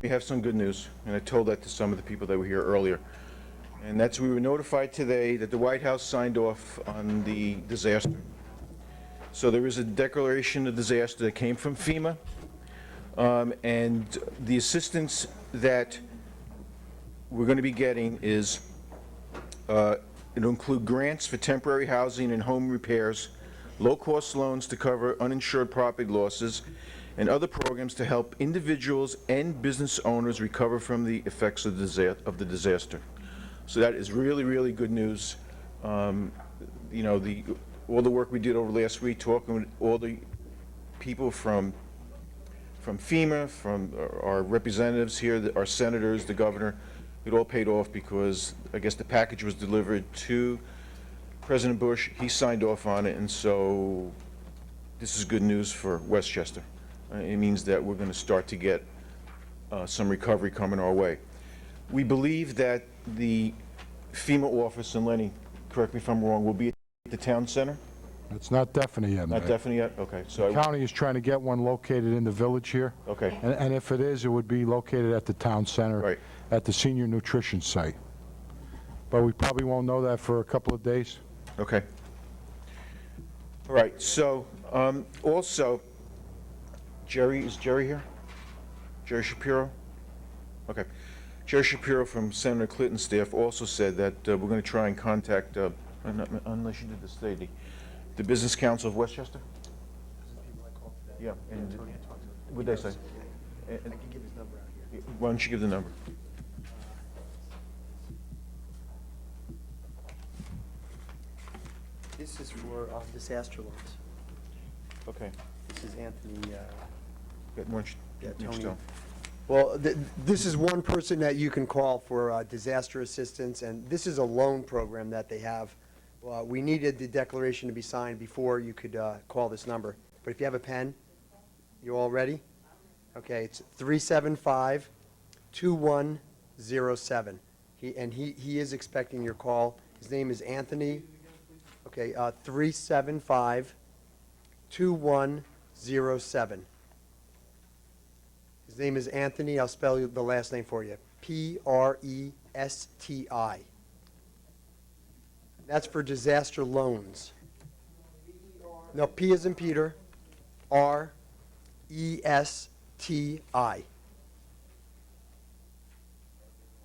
We have some good news, and I told that to some of the people that were here earlier. And that's, we were notified today that the White House signed off on the disaster. So there is a declaration of disaster that came from FEMA, and the assistance that we're going to be getting is, it'll include grants for temporary housing and home repairs, low-cost loans to cover uninsured property losses, and other programs to help individuals and business owners recover from the effects of the disaster. So that is really, really good news. You know, all the work we did over last week, talking with all the people from FEMA, from our representatives here, our senators, the governor, it all paid off because I guess the package was delivered to President Bush. He signed off on it, and so this is good news for Westchester. It means that we're going to start to get some recovery coming our way. We believe that the FEMA office, and Lenny, correct me if I'm wrong, will be at the town center? It's not definite yet. Not definite yet? Okay. So the county is trying to get one located in the village here. Okay. And if it is, it would be located at the town center, right, at the senior nutrition site. But we probably won't know that for a couple of days. Okay. All right. So also, is Jerry here? Jerry Shapiro? Okay. Jerry Shapiro from Senator Clinton's staff also said that we're going to try and contact, unless you did this today, the Business Council of Westchester? Yeah. And what did they say? I can give his number out here. Why don't you give the number? This is for disaster loans. Okay. This is Anthony. Tony. Well, this is one person that you can call for disaster assistance, and this is a loan program that they have. We needed the declaration to be signed before you could call this number. But if you have a pen, you all ready? Okay, it's 375-2107. He is expecting your call. His name is Anthony. Okay, 375-2107. His name is Anthony. I'll spell the last name for you. Presti. That's for disaster loans. No, P as in Peter, R-E-S-T-I.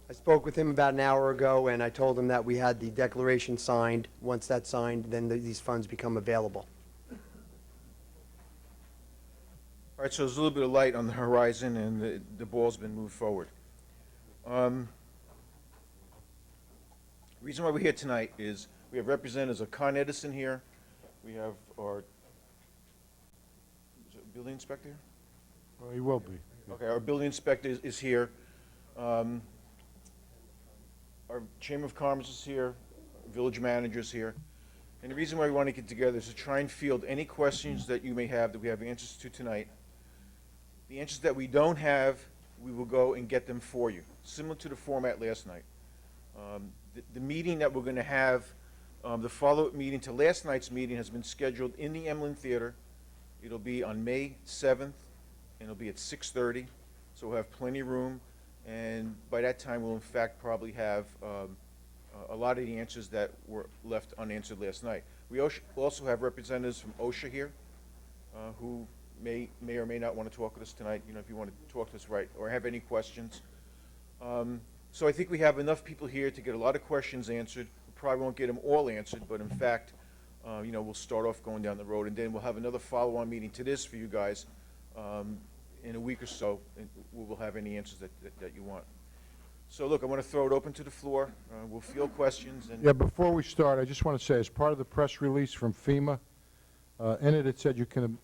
I spoke with him about an hour ago, and I told him that we had the declaration signed. Once that's signed, then these funds become available. All right, so there's a little bit of light on the horizon, and the ball's been moved forward. The reason why we're here tonight is we have representatives of Con Edison here. We have our building inspector here? Well, he will be. Okay, our building inspector is here. Our Chamber of Commerce is here. Village manager is here. And the reason why we want to get together is to try and field any questions that you may have that we have answers to tonight. The answers that we don't have, we will go and get them for you, similar to the format last night. The meeting that we're going to have, the follow-up meeting to last night's meeting has been scheduled in the Emlyn Theater. It'll be on May 7th, and it'll be at 6:30, so we'll have plenty of room. And by that time, we'll in fact probably have a lot of the answers that were left unanswered last night. We also have representatives from OSHA here who may or may not want to talk with us tonight, you know, if you want to talk to us, right, or have any questions. So I think we have enough people here to get a lot of questions answered. We probably won't get them all answered, but in fact, you know, we'll start off going down the road, and then we'll have another follow-on meeting to this for you guys in a week or so, and we will have any answers that you want. So look, I want to throw it open to the floor. We'll field questions. And yeah, before we start, I just want to say, as part of the press release from FEMA, in it said you can,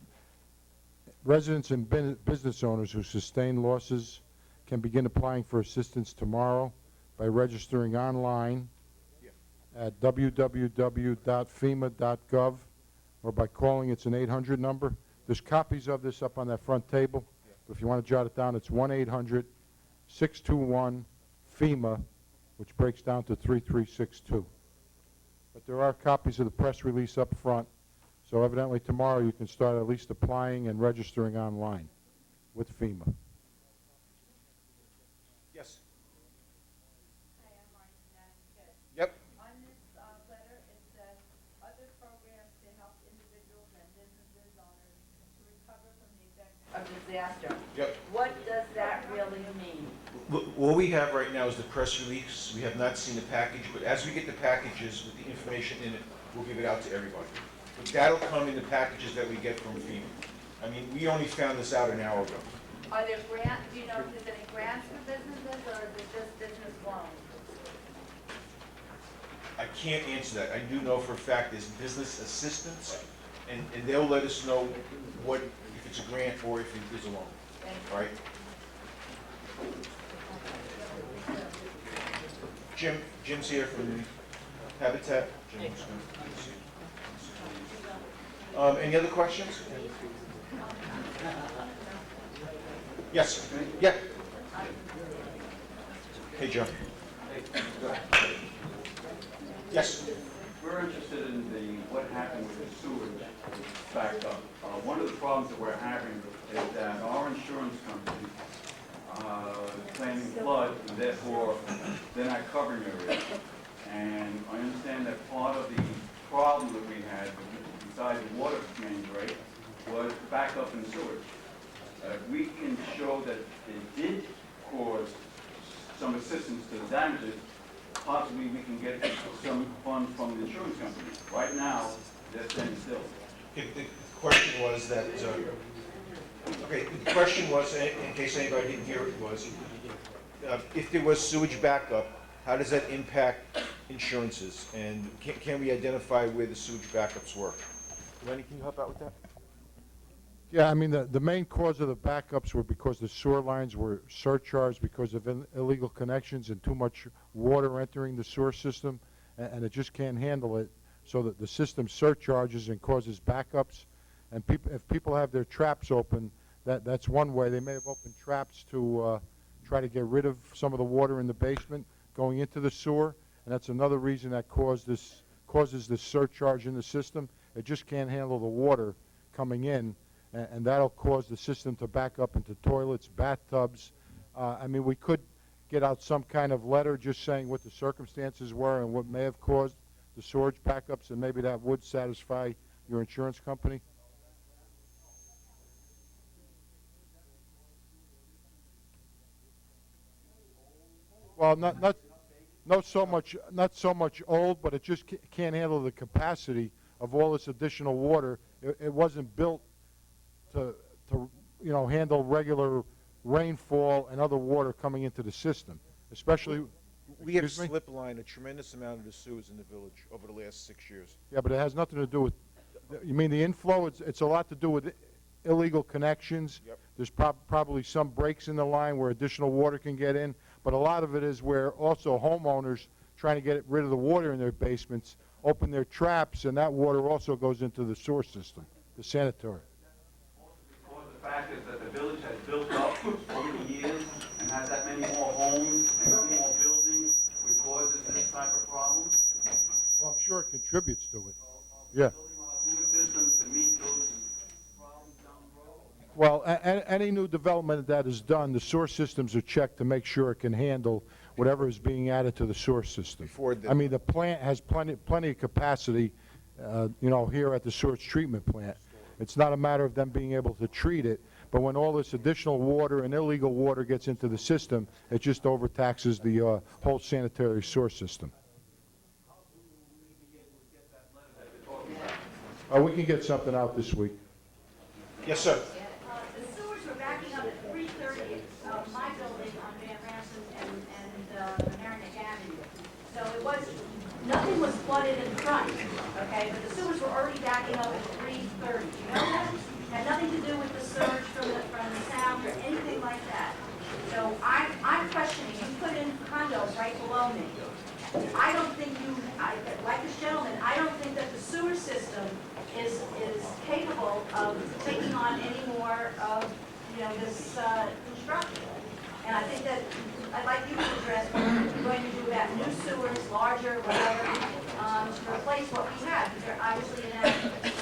residents and business owners who sustain losses can begin applying for assistance tomorrow by registering online at www.fema.gov or by calling. It's an 800 number. There's copies of this up on that front table. But if you want to jot it down, it's 1-800-621-FEMA, which breaks down to 3362. But there are copies of the press release up front. So evidently tomorrow you can start at least applying and registering online with FEMA. disaster. Yep. What does that really mean? What we have right now is the press release. We have not seen the package, but as we get the packages with the information in it, we'll give it out to everybody. But that'll come in the packages that we get from FEMA. I mean, we only found this out an hour ago. Are there grants, do you know if there's any grants for businesses, or is it just business loans? I can't answer that. I do know for a fact there's business assistance, and they'll let us know what, if it's a grant or if it is a loan, Thank you. all right? Jim's here from Habitat. Jim's gonna- Any other questions? Yes, yeah. Hey, Joe. Yes. We're interested in what happened with the sewage backed up. One of the problems that we're having is that our insurance company is claiming flood, and therefore they're not covering everything. And I understand that part of the problem that we had, besides the water main break, was backup in sewage. We can show that it did cause some assistance to the damages. Possibly we can get some funds from the insurance company. Right now, they're standing still. The question was that, okay, the question was, in case anybody didn't hear it, was, if there was sewage backup, how does that impact insurances? And can we identify where the sewage backups were? Lenny, can you help out with that? Yeah, I mean, the main cause of the backups were because the sewer lines were surcharged because of illegal connections and too much water entering the sewer system, and it just can't handle it, so that the system surcharges and causes backups. And if people have their traps open, that's one way. They may have opened traps to try to get rid of some of the water in the basement going into the sewer, and that's another reason that causes this surcharge in the system. It just can't handle the water coming in, and that'll cause the system to back up into toilets, bathtubs. I mean, we could get out some kind of letter just saying what the circumstances were and what may have caused the storage backups, and maybe that would satisfy your insurance company. Well, not so much old, but it just can't handle the capacity of all this additional water. It wasn't built to handle regular rainfall and other water coming into the system, especially. We have Excuse me? slip lined a tremendous amount of the sewers in the village over the last 6 years. Yeah, but it has nothing to do with. You mean the inflow? It's a lot to do with illegal connections. Yep. There's probably some breaks in the line where additional water can get in, but a lot of it is where also homeowners trying to get rid of the water in their basements open their traps, and that water also goes into the sewer system, the sanitary. Because the fact is that the village has built up over the years and has that many more homes and more buildings, which causes this type of problem. Well, I'm sure it contributes to it. Yeah. Building our sewer systems to meet those problems down the road. Well, any new development that is done, the sewer systems are checked to make sure it can handle whatever is being added to the sewer system. I mean, the plant has plenty of capacity, here at the sewage treatment plant. It's not a matter of them being able to treat it, but when all this additional water and illegal water gets into the system, it just overtaxes the whole sanitary sewer system. We can get something out this week. Yes, sir. The sewers were backing up at 330 my building on Van Ransom and Mamaroneck Avenue. So nothing was flooded in front, okay, but the sewers were already backing up at 330. You know that? Had nothing to do with the surge from the sound or anything like that. So I'm questioning, you put in condos right below me. I don't think like this gentleman, I don't think that the sewer system is capable of taking on any more of, this construction. And I think that I'd like you to address what you're going to do about new sewers, larger, whatever, to replace what we have, because they're obviously inadequate.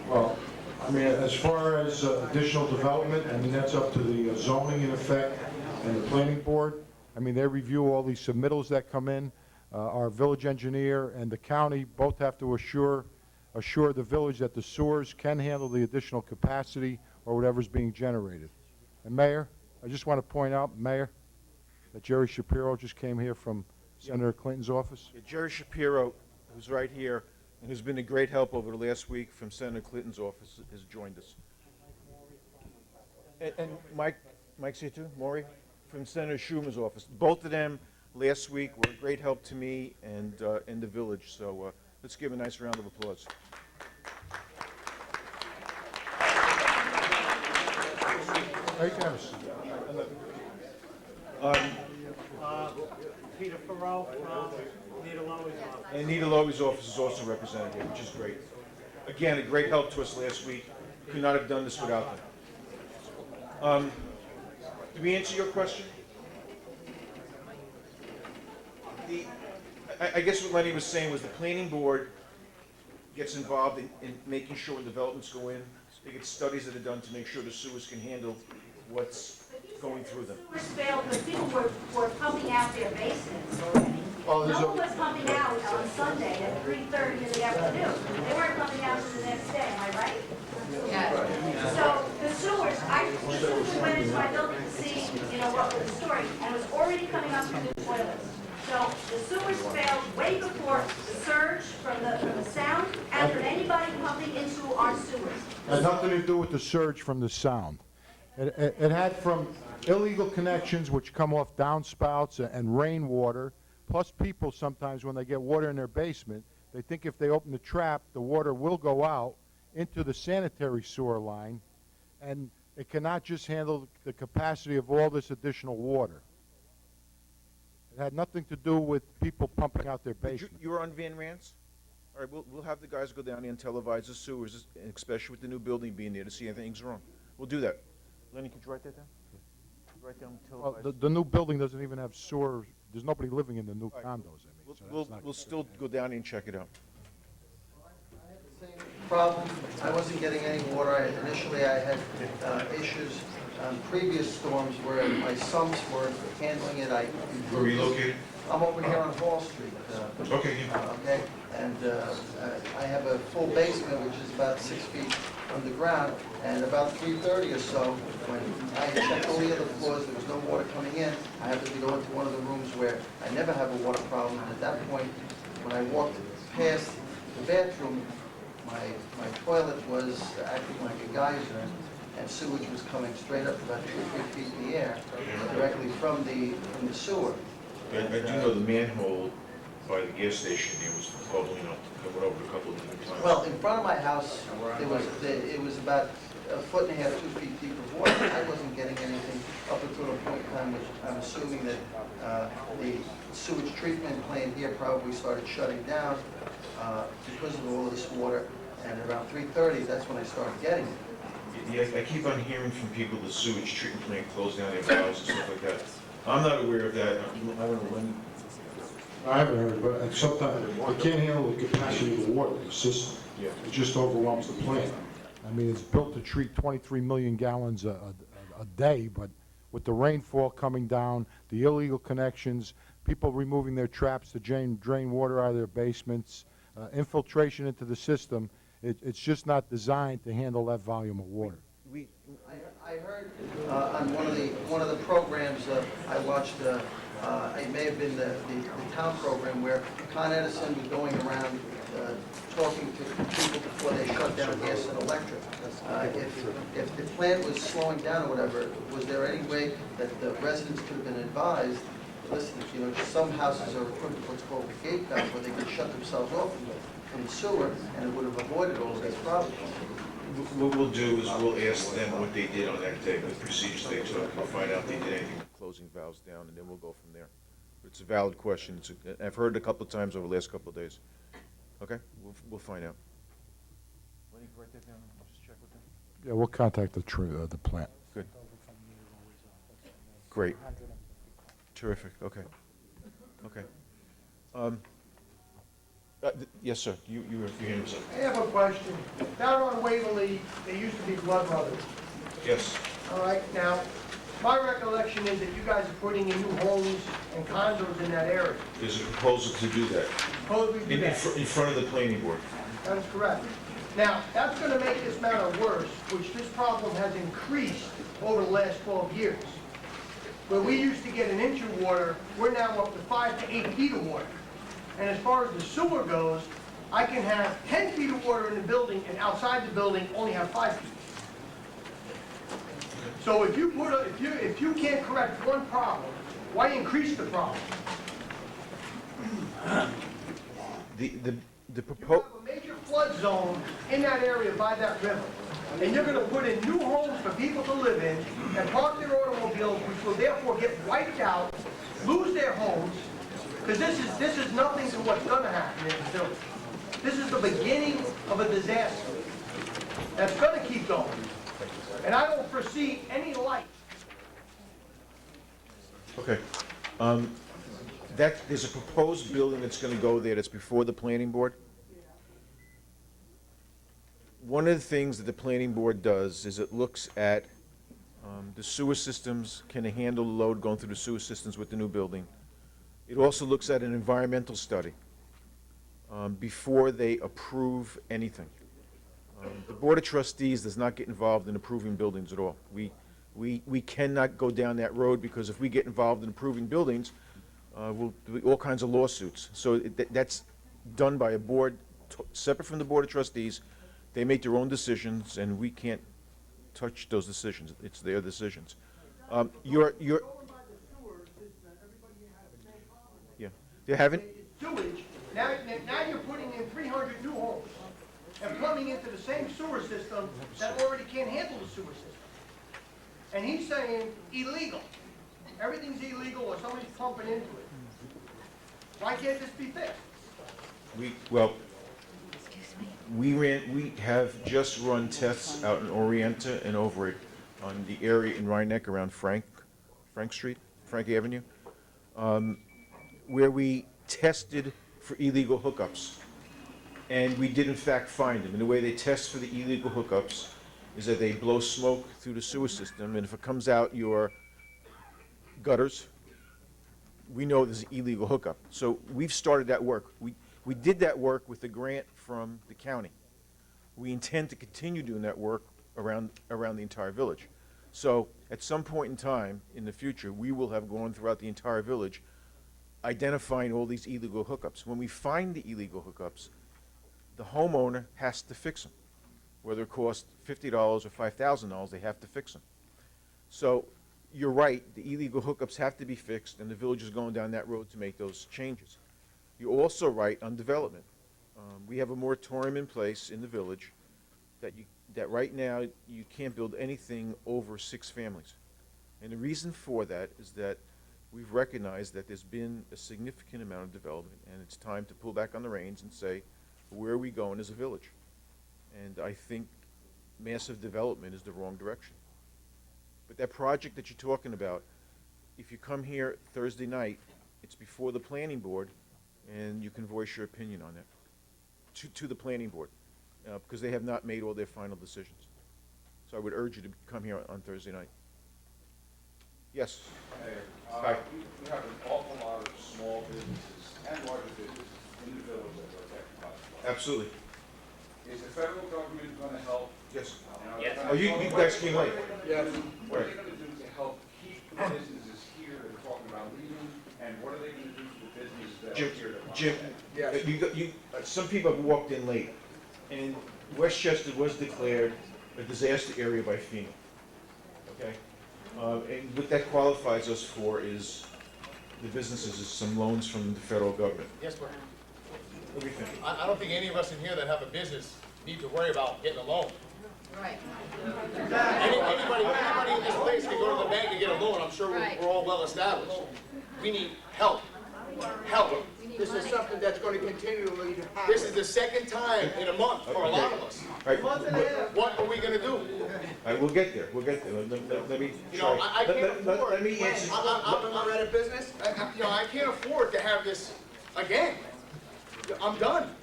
Well, I mean, as far as additional development, I mean, that's up to the zoning in effect and the planning board. I mean, they review all these submittals that come in. Our village engineer and the county both have to assure assure the village that the sewers can handle the additional capacity or whatever's being generated. And Mayor, I just want to point out, Mayor, that Jerry Shapiro just came here from Senator Clinton's office. Yeah, Jerry Shapiro, who's right here, and who's been a great help over the last week from Senator Clinton's office, has joined us. And Mike's here too, Maury, from Senator Schumer's office. Both of them last week were a great help to me and the village, so let's give a nice round of applause. Right there, Mr. Peter Farrell from Nita Lowy's office. And Anita Lowy's office is also represented here, which is great. Again, a great help to us last week. Could not have done this without them. Did we answer your question? I guess what Lenny was saying was the planning board gets involved in making sure when developments go in, they get studies that are done to make sure the sewers can handle what's going through them. Sewers failed because people were pumping out their basements already. Oh, No one was pumping out on Sunday at 3:30 in the afternoon. They weren't pumping out until the next day, am I right? Yes. So the sewers, the sewers went into my building to see, what was the story, and it was already coming up through the toilets. So the sewers failed way before the surge from the sound and from anybody pumping into our sewers. It had nothing to do with the surge from the sound. It had from illegal connections which come off downspouts and rainwater, plus people sometimes when they get water in their basement, they think if they open the trap, the water will go out into the sanitary sewer line, and it cannot just handle the capacity of all this additional water. It had nothing to do with people pumping out their basement. You were on Van Rance? All right, we'll have the guys go down there and televise the sewers, especially with the new building being there, to see if anything's wrong. We'll do that. Lenny, could you write that down? Write down Well, televise. the new building doesn't even have sewer. There's nobody living in the new condos, I mean. so that's not- We'll still go down there and check it out. Problem, I wasn't getting any water. Initially, I had issues on previous storms where my sumps weren't handling it. Where are you located? I'm over here on Hall Street. Okay, Okay, and I have a full basement, which is about 6 feet underground, and about 3:30 or so, when I checked all the other floors, there was no water coming in. I happened to go into one of the rooms where I never have a water problem, and at that point, when I walked past the bathroom, my toilet was acting like a geyser, and sewage was coming straight up about 2 or 3 feet in the air, directly from the sewer. I do know the manhole by the gas station there was bubbling up. I went over a couple of different times. Well, in front of my house, it was about 1.5 to 2 feet deep of water. I wasn't getting anything up until the point in time which I'm assuming that the sewage treatment plant here probably started shutting down because of all of this water. And around 3:30, that's when I started getting it. Yeah, I keep on hearing from people the sewage treatment plant closed down their valves and stuff like that. I'm not aware of that. I don't know when. I haven't heard, but sometimes it can't handle the capacity of the water in the system. Yeah. It just overwhelms the plant. I mean, it's built to treat 23 million gallons a day, but with the rainfall coming down, the illegal connections, people removing their traps to drain water out of their basements, infiltration into the system, it's just not designed to handle that volume of water. I heard on one of the programs I watched, it may have been the town program where Con Edison was going around talking to people before they shut down gas and electric. If the plant was slowing down or whatever, was there any way that the residents could have been advised, listen, some houses are equipped with what's called a gate valve where they could shut themselves off from the sewer, and it would have avoided all of these problems. What we'll do is we'll ask them what they did on that day, what procedures they took, and find out if they did anything closing valves down, and then we'll go from there. But it's a valid question. I've heard it a couple of times over the last couple of days. Okay? We'll find out. Lenny, write that down. I'll just check with them. Yeah, we'll contact the plant. Good. Great. Terrific. Okay. Okay. Yes, sir. You hand us up. I have a question. Down on Waverly, there used to be blood brothers. Yes. All right, now, my recollection is that you guys are putting in new homes and condos in that area. There's a proposal to do that Supposedly do in that. front of the planning board. That is correct. Now, that's gonna make this matter worse, which this problem has increased over the last 12 years. Where we used to get an inch of water, we're now up to 5 to 8 feet of water. And as far as the sewer goes, I can have 10 feet of water in the building, and outside the building, only have 5 feet. So if you can't correct one problem, why increase the problem? The You proposal, have a major flood zone in that area by that river, and you're gonna put in new homes for people to live in and park their automobiles, which will therefore get wiped out, lose their homes, because this is nothing to what's gonna happen in the village. This is the beginning of a disaster that's gonna keep going. And I don't foresee any light. okay. There's a proposed building that's gonna go there that's before the planning board. One of the things that the planning board does is it looks at the sewer systems, can they handle the load going through the sewer systems with the new building? It also looks at an environmental study before they approve anything. The Board of Trustees does not get involved in approving buildings at all. We cannot go down that road, because if we get involved in approving buildings, we'll do all kinds of lawsuits. So that's done by a board, separate from the Board of Trustees. They make their own decisions, and we can't touch those decisions. It's their decisions. You're, yeah, they haven't, Sewage, now you're putting in 300 new homes and plumbing into the same sewer system that already can't handle the sewer system. And he's saying illegal. Everything's illegal, or somebody's pumping into it. Why can't this be fixed? we have just run tests out in Orienta and over on the area in Rhinebeck around Frank Street, Frank Avenue, where we tested for illegal hookups. And we did in fact find them. And the way they test for the illegal hookups is that they blow smoke through the sewer system, and if it comes out your gutters, we know there's an illegal hookup. So we've started that work. We did that work with a grant from the county. We intend to continue doing that work around the entire village. So at some point in time in the future, we will have gone throughout the entire village identifying all these illegal hookups. When we find the illegal hookups, the homeowner has to fix them. Whether it costs $50 or $5,000, they have to fix them. So you're right, the illegal hookups have to be fixed, and the village is going down that road to make those changes. You're also right on development. We have a moratorium in place in the village that right now you can't build anything over 6 families. And the reason for that is that we've recognized that there's been a significant amount of development, and it's time to pull back on the reins and say, where are we going as a village? And I think massive development is the wrong direction. But that project that you're talking about, if you come here Thursday night, it's before the planning board, and you can voice your opinion on that to the planning board, because they have not made all their final decisions. So I would urge you to come here on Thursday night. Yes? Mayor, Hi. we have an awful lot of small businesses and larger businesses in the village that are affected by the flood. Absolutely. Is the federal government going to help? Yes. Yes. Oh, you guys came late. Yes. What are they going to do to help keep businesses here that are talking about leaving, and what are they going to do to the businesses that are here that want to stay? Some people have walked in late, and Westchester was declared a disaster area by FEMA. Okay? And what that qualifies us for is the businesses, is some loans from the federal government. Yes, but What do you think? I don't think any of us in here that have a business need to worry about getting a loan. Right. Anybody in this place can go to the bank and get a loan. I'm sure we're all well established. We need help. Help. This is something that's going to continually happen. This is the second time in a month for a lot of us. All right, Month and a half. What are we gonna do? all right, we'll get there, Let me You know, try. I can't afford. Let me answer. I'm at a business. You know, I can't afford to have this again. I'm done.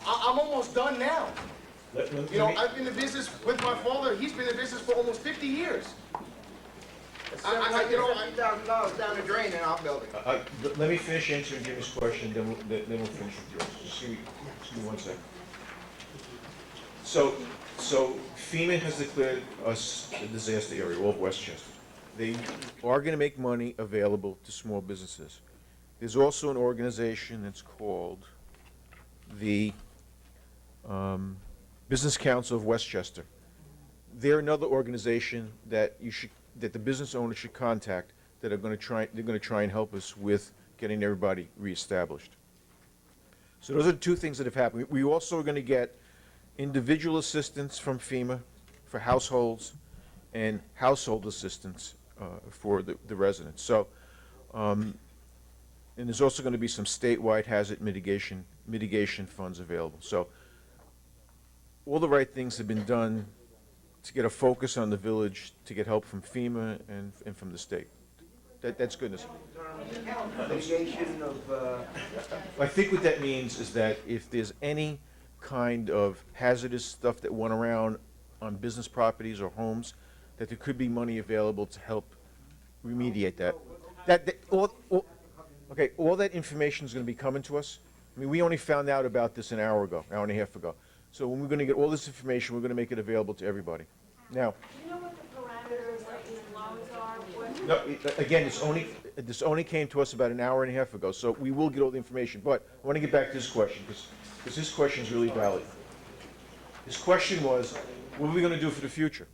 I'm almost done now. You know, I've been in business with my father. He's been in business for almost 50 years. $750,000 down the drain in our building. Let me finish answering Jimmy's question, then we'll finish with yours. Just give me 1 second. So FEMA has declared us a disaster area, all of Westchester. They are going to make money available to small businesses. There's also an organization that's called the Business Council of Westchester. They're another organization that that the business owners should contact that are going to try and help us with getting everybody reestablished. So those are the two things that have happened. We also are going to get individual assistance from FEMA for households and household assistance for the residents. So, and there's also going to be some statewide hazard mitigation funds available. So all the right things have been done to get a focus on the village, to get help from FEMA and from the state. That's good news. Mitigation of, I think what that means is that if there's any kind of hazardous stuff that went around on business properties or homes, that there could be money available to help remediate that. All that information is going to be coming to us. I mean, we only found out about this an hour and a half ago. So when we're going to get all this information, we're going to make it available to everybody. Now, Do you know what the parameters of these loans are? again, this only came to us about an hour and a half ago, so we will get all the information. But I want to get back to this question, because this question is really valid. His question was, what are we going to do for the future?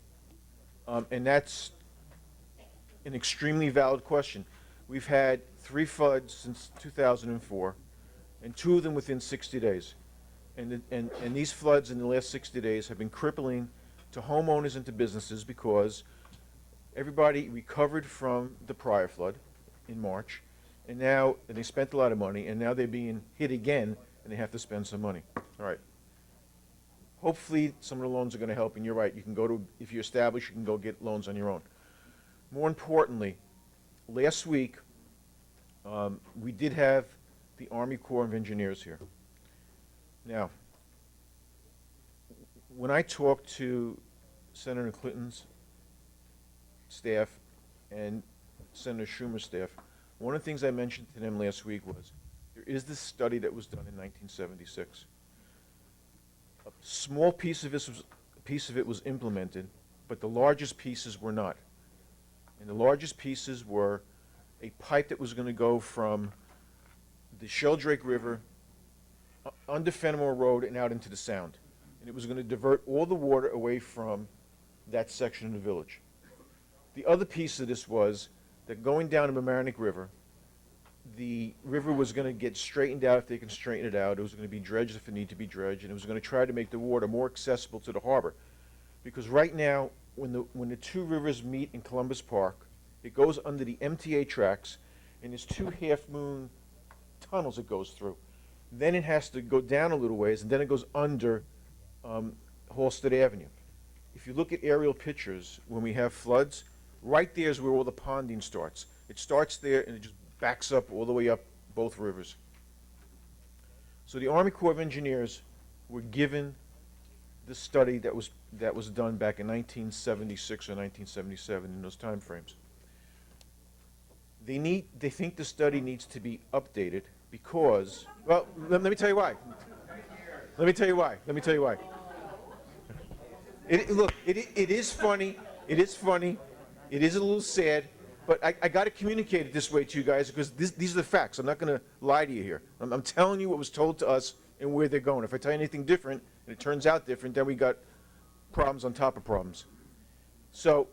And that's an extremely valid question. We've had 3 floods since 2004, and 2 of them within 60 days. And these floods in the last 60 days have been crippling to homeowners and to businesses because everybody recovered from the prior flood in March, and they spent a lot of money, and now they're being hit again, and they have to spend some money. All right. Hopefully, some of the loans are going to help, and you're right. You can if you're established, you can go get loans on your own. More importantly, last week, we did have the Army Corps of Engineers here. Now, when I talked to Senator Clinton's staff and Senator Schumer's staff, one of the things I mentioned to them last week was there is this study that was done in 1976. A small piece of it was implemented, but the largest pieces were not. And the largest pieces were a pipe that was going to go from the Sheldrake River under Fenimore Road and out into the Sound. And it was going to divert all the water away from that section of the village. The other piece of this was that going down the Mamaroneck River, the river was going to get straightened out if they can straighten it out. It was going to be dredged if it needed to be dredged, and it was going to try to make the water more accessible to the harbor. Because right now, when the 2 rivers meet in Columbus Park, it goes under the MTA tracks, and there's 2 half-moon tunnels it goes through. Then it has to go down a little ways, and then it goes under Halsted Avenue. If you look at aerial pictures, when we have floods, right there is where all the ponding starts. It starts there, and it just backs up all the way up both rivers. So the Army Corps of Engineers were given the study that was done back in 1976 or 1977 in those time frames. They think the study needs to be updated because, well, let me tell you why. Let me tell you why. Look, it is funny. It is funny. It is a little sad. But I got to communicate it this way to you guys because these are the facts. I'm not going to lie to you here. I'm telling you what was told to us and where they're going. If I tell you anything different and it turns out different, then we got problems on top of problems. So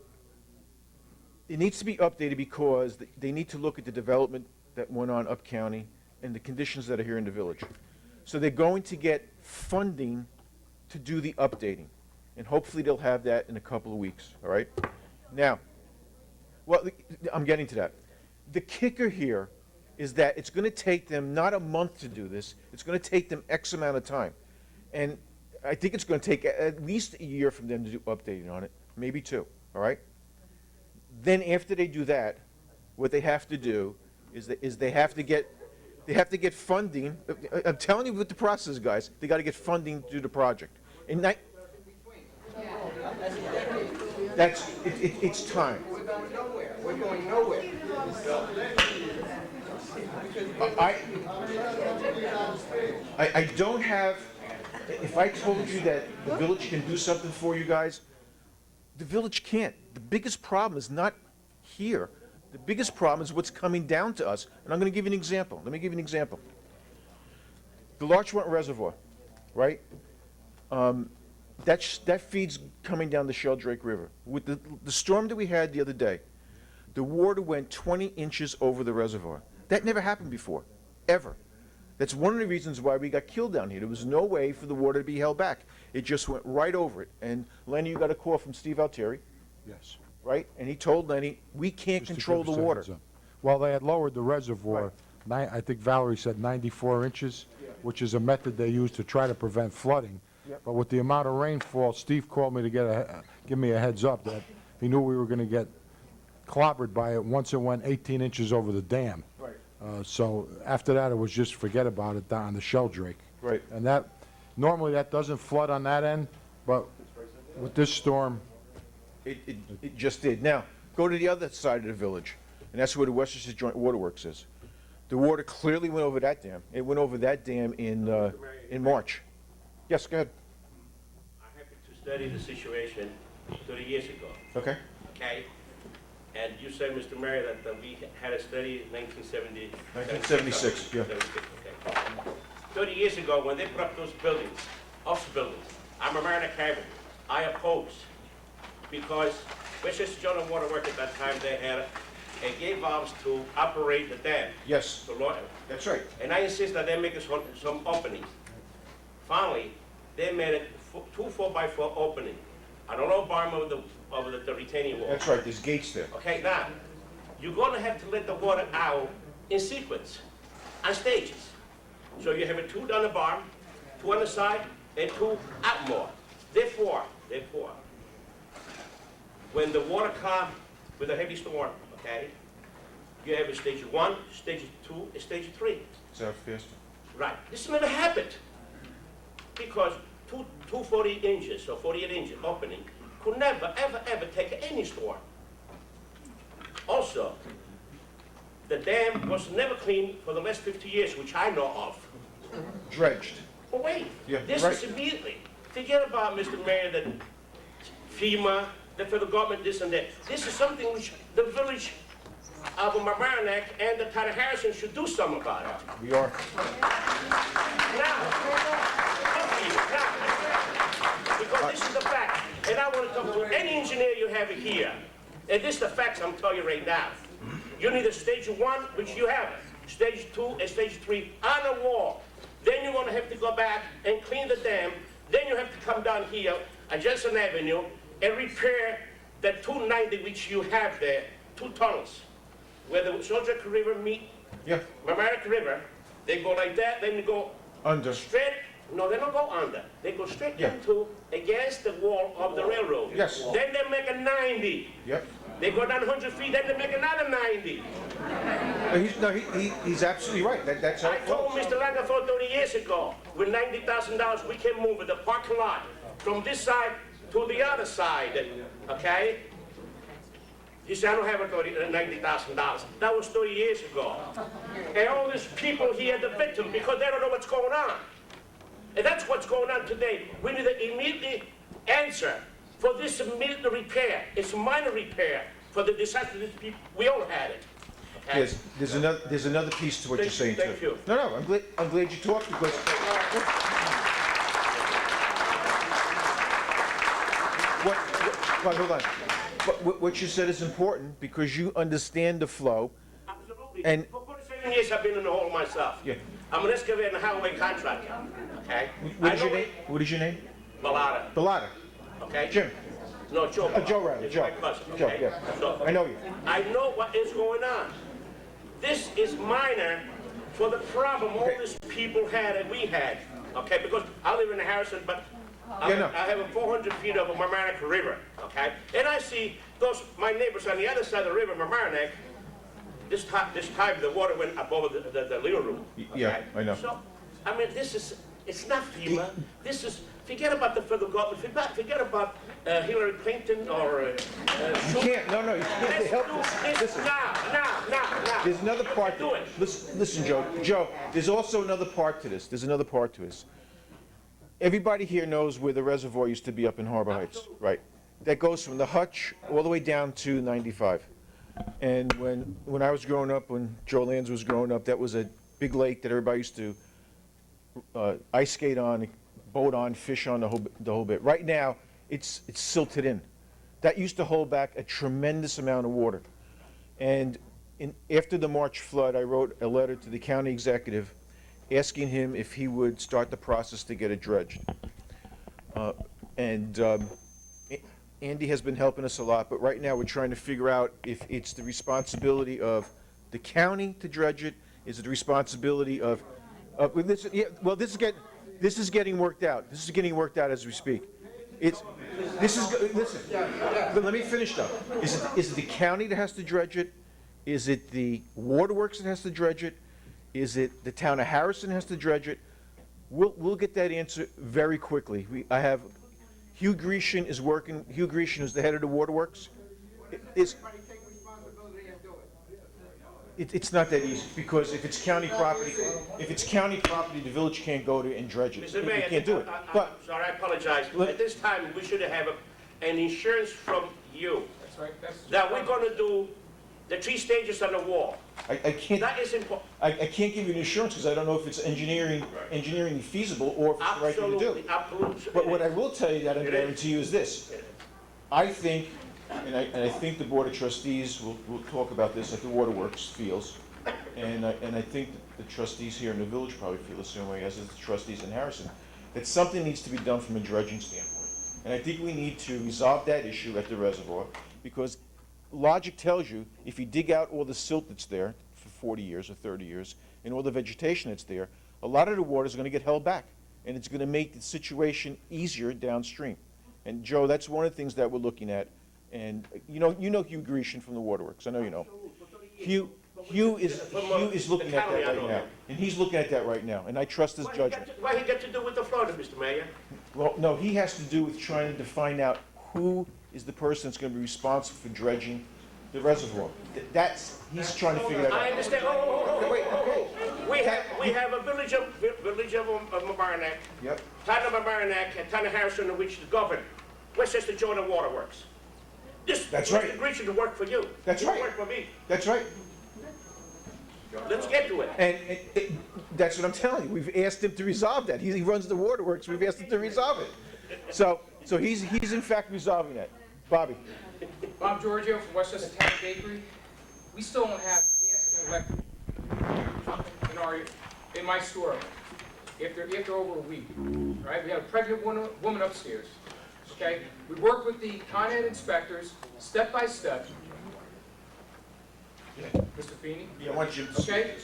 it needs to be updated because they need to look at the development that went on up county and the conditions that are here in the village. So they're going to get funding to do the updating. And hopefully they'll have that in a couple of weeks, all right? Now, well, I'm getting to that. The kicker here is that it's going to take them not a month to do this. It's going to take them X amount of time. And I think it's going to take at least a year for them to do updating on it, maybe 2, all right? Then after they do that, what they have to do is they have to get funding. I'm telling you what the process is, guys. They got to get funding to do the project. And it's time. we're going nowhere. I don't have if I told you that the village can do something for you guys, the village can't. The biggest problem is not here. The biggest problem is what's coming down to us. And I'm gonna give you an example. Let me give you an example. The Larchmont Reservoir, right? That feeds coming down the Sheldrake River. With the storm that we had the other day, the water went 20 inches over the reservoir. That never happened before, ever. That's one of the reasons why we got killed down here. There was no way for the water to be held back. It just went right over it. And Lenny, you got a call from Steve Altieri, Yes. right? And he told Lenny, we can't Just to control give the us a water. heads up. Well, they had lowered the reservoir, I think Valerie said 94 inches, which is a method they use to try to prevent flooding. Yep. But with the amount of rainfall, Steve called me to give me a heads up that he knew we were going to get clobbered by it once it went 18 inches over the dam. Right. So after that, it was just forget about it down on the Sheldrake. Right. And that, normally that doesn't flood on that end, but with this storm, It just did. Now, go to the other side of the village, and that's where the Westchester Joint Waterworks is. The water clearly went over that dam. It went over that dam in March. Yes, go ahead. I happened to study the situation 30 years ago, Okay. okay? And you said, Mr. Mayor, that we had a study in 1970. 1976, yeah. 76, okay. 30 years ago, when they put up those buildings, office buildings, I'm Mamaroneck Avenue, I opposed, because Westchester Joint Waterworks at that time, they had gave valves to operate the dam. Yes, The law, that's right. and I insist that they make some openings. Finally, they made it two 4x4 opening. I don't know bottom of the retaining wall. That's right, there's gates there. Okay, now, you're gonna have to let the water out in sequence, on stages. So you have two down the bottom, two on the side, and two out more. Therefore, when the water comes with a heavy storm, okay, you have a stage 1, stage 2, and stage 3. Is that fast? Right. This never happened because two 40 inches or 48 inches opening could never, ever take any storm. Also, the dam was never cleaned for the last 50 years, which I know of. Dredged. But wait, Yeah, this right. is immediately. Forget about, Mr. Mayor, that FEMA, the federal government, this and that. This is something which the village of Mamaroneck and the town of Harrison should do something about it. We are. Because this is the fact, and I want to talk to any engineer you have here, and this is the facts I'm telling you right now. You need a stage 1, which you have, stage 2 and stage 3 on the wall. Then you're going to have to go back and clean the dam. Then you have to come down here on Jensen Avenue and repair the 290 which you have there, 2 tunnels, where the Sheldrake River meet Yeah. Mamaroneck River. They go like that, then you go Under. straight. No, they don't go under. They go straight Yeah. into against the wall of the railroad. Yes. Then they make a 90. Yep. They go down 100 feet, then they make another 90. He's absolutely right. That's how I it told flows. Mr. Langerfeld 30 years ago, with $90,000, we can move the parking lot from this side to the other side, okay? He said, I don't have $90,000. That was 30 years ago. And all these people here, the victim, because they don't know what's going on. And that's what's going on today. We need an immediate answer for this immediate repair. It's a minor repair for the disaster these people, we all had it. Okay? There's another piece to what you're saying too. Thank you. No, I'm glad you talked because. Hold on. What you said is important because you understand the flow. Absolutely. And- For 47 years I've been in the hole myself. Yeah. I'm an excavator and highway contractor, okay? What I is your know name? What is your name? Balada, Bellotta. okay? Jim. No, Joe. Joe rather, It's Joe. my cousin, Joe, okay? yeah. So, I know you. I know what is going on. This is minor for the problem all these people had and we had, okay? Because I live in Harrison, but I Yeah, no. have 400 feet of a Mamaroneck River, okay? And I see those, my neighbors on the other side of the river, Mamaroneck, this time the water went above the little room. Yeah, okay? I know. So, I mean, it's not FEMA. This is, forget about the federal government, forget about Hillary Clinton or You can't. No, you can't Let's help do this. this Listen. now. There's another part Do to it. Listen, Joe. Joe, there's also another part to this. There's another part to this. everybody here knows where the reservoir used to be up in Harbor Heights, right? That goes from the Hutch all the way down to 95. And when I was growing up, when Joe Lanza was growing up, that was a big lake that everybody used to ice skate on, boat on, fish on, the whole bit. Right now, it's silted in. That used to hold back a tremendous amount of water. And after the March flood, I wrote a letter to the county executive asking him if he would start the process to get it dredged. Andy has been helping us a lot, but right now we're trying to figure out if it's the responsibility of the county to dredge it. Is it the responsibility of this? Yeah, well, this is getting worked out. This is getting worked out as we speak. Listen. But let me finish though. Is it the county that has to dredge it? Is it the waterworks that has to dredge it? Is it the town of Harrison has to dredge it? We'll get that answer very quickly. I have Hugh Grecian is working. Hugh Grecian is the head of the waterworks. It's not that easy, because if it's county property, the village can't go to and dredge it. Mr. We Mayor, can't do it. I'm But sorry, I apologize. At this time, we should have an insurance from you. That's right, that's. That we're gonna do the 3 stages on the wall. I can't. That is important. I can't give you an assurance because I don't know if it's engineering feasible or if it's the right thing to do. Absolutely. But what I will tell you that I guarantee you is this. I think, and I think the Board of Trustees will talk about this, like the Waterworks feels, and I think that the trustees here in the village probably feel the same way as the trustees in Harrison, that something needs to be done from a dredging standpoint. And I think we need to resolve that issue at the reservoir, because logic tells you if you dig out all the silt that's there for 40 years or 30 years and all the vegetation that's there, a lot of the water is going to get held back, and it's going to make the situation easier downstream. And Joe, that's one of the things that we're looking at. And you know Hugh Grecian from the Waterworks. I know you know. Hugh is looking at that right now, and he's looking at that right now. And I trust his judgment. What he got to do with the flood, Mr. Mayor? Well, no, he has to do with trying to find out who is the person that's going to be responsible for dredging the reservoir. He's trying to figure that out. I understand. We have a village of Mamaroneck, Yep. town of Mamaroneck, and town of Harrison, which is governed. Westchester Jordan Waterworks. That's right. Mr. Grecian to work for you. That's You right. work for me. That's right. Let's get to it. And that's what I'm telling you. We've asked him to resolve that. He runs the Waterworks. We've asked him to resolve it. So he's in fact resolving that. Bobby. Bob Giorgio from Westchester Town Bakery. We still don't have gas and electric in my store after over a week. All right, we had a pregnant woman upstairs. Okay, we worked with the Con Ed inspectors step by step. Mr. Feeney. Yeah, I want you to Okay,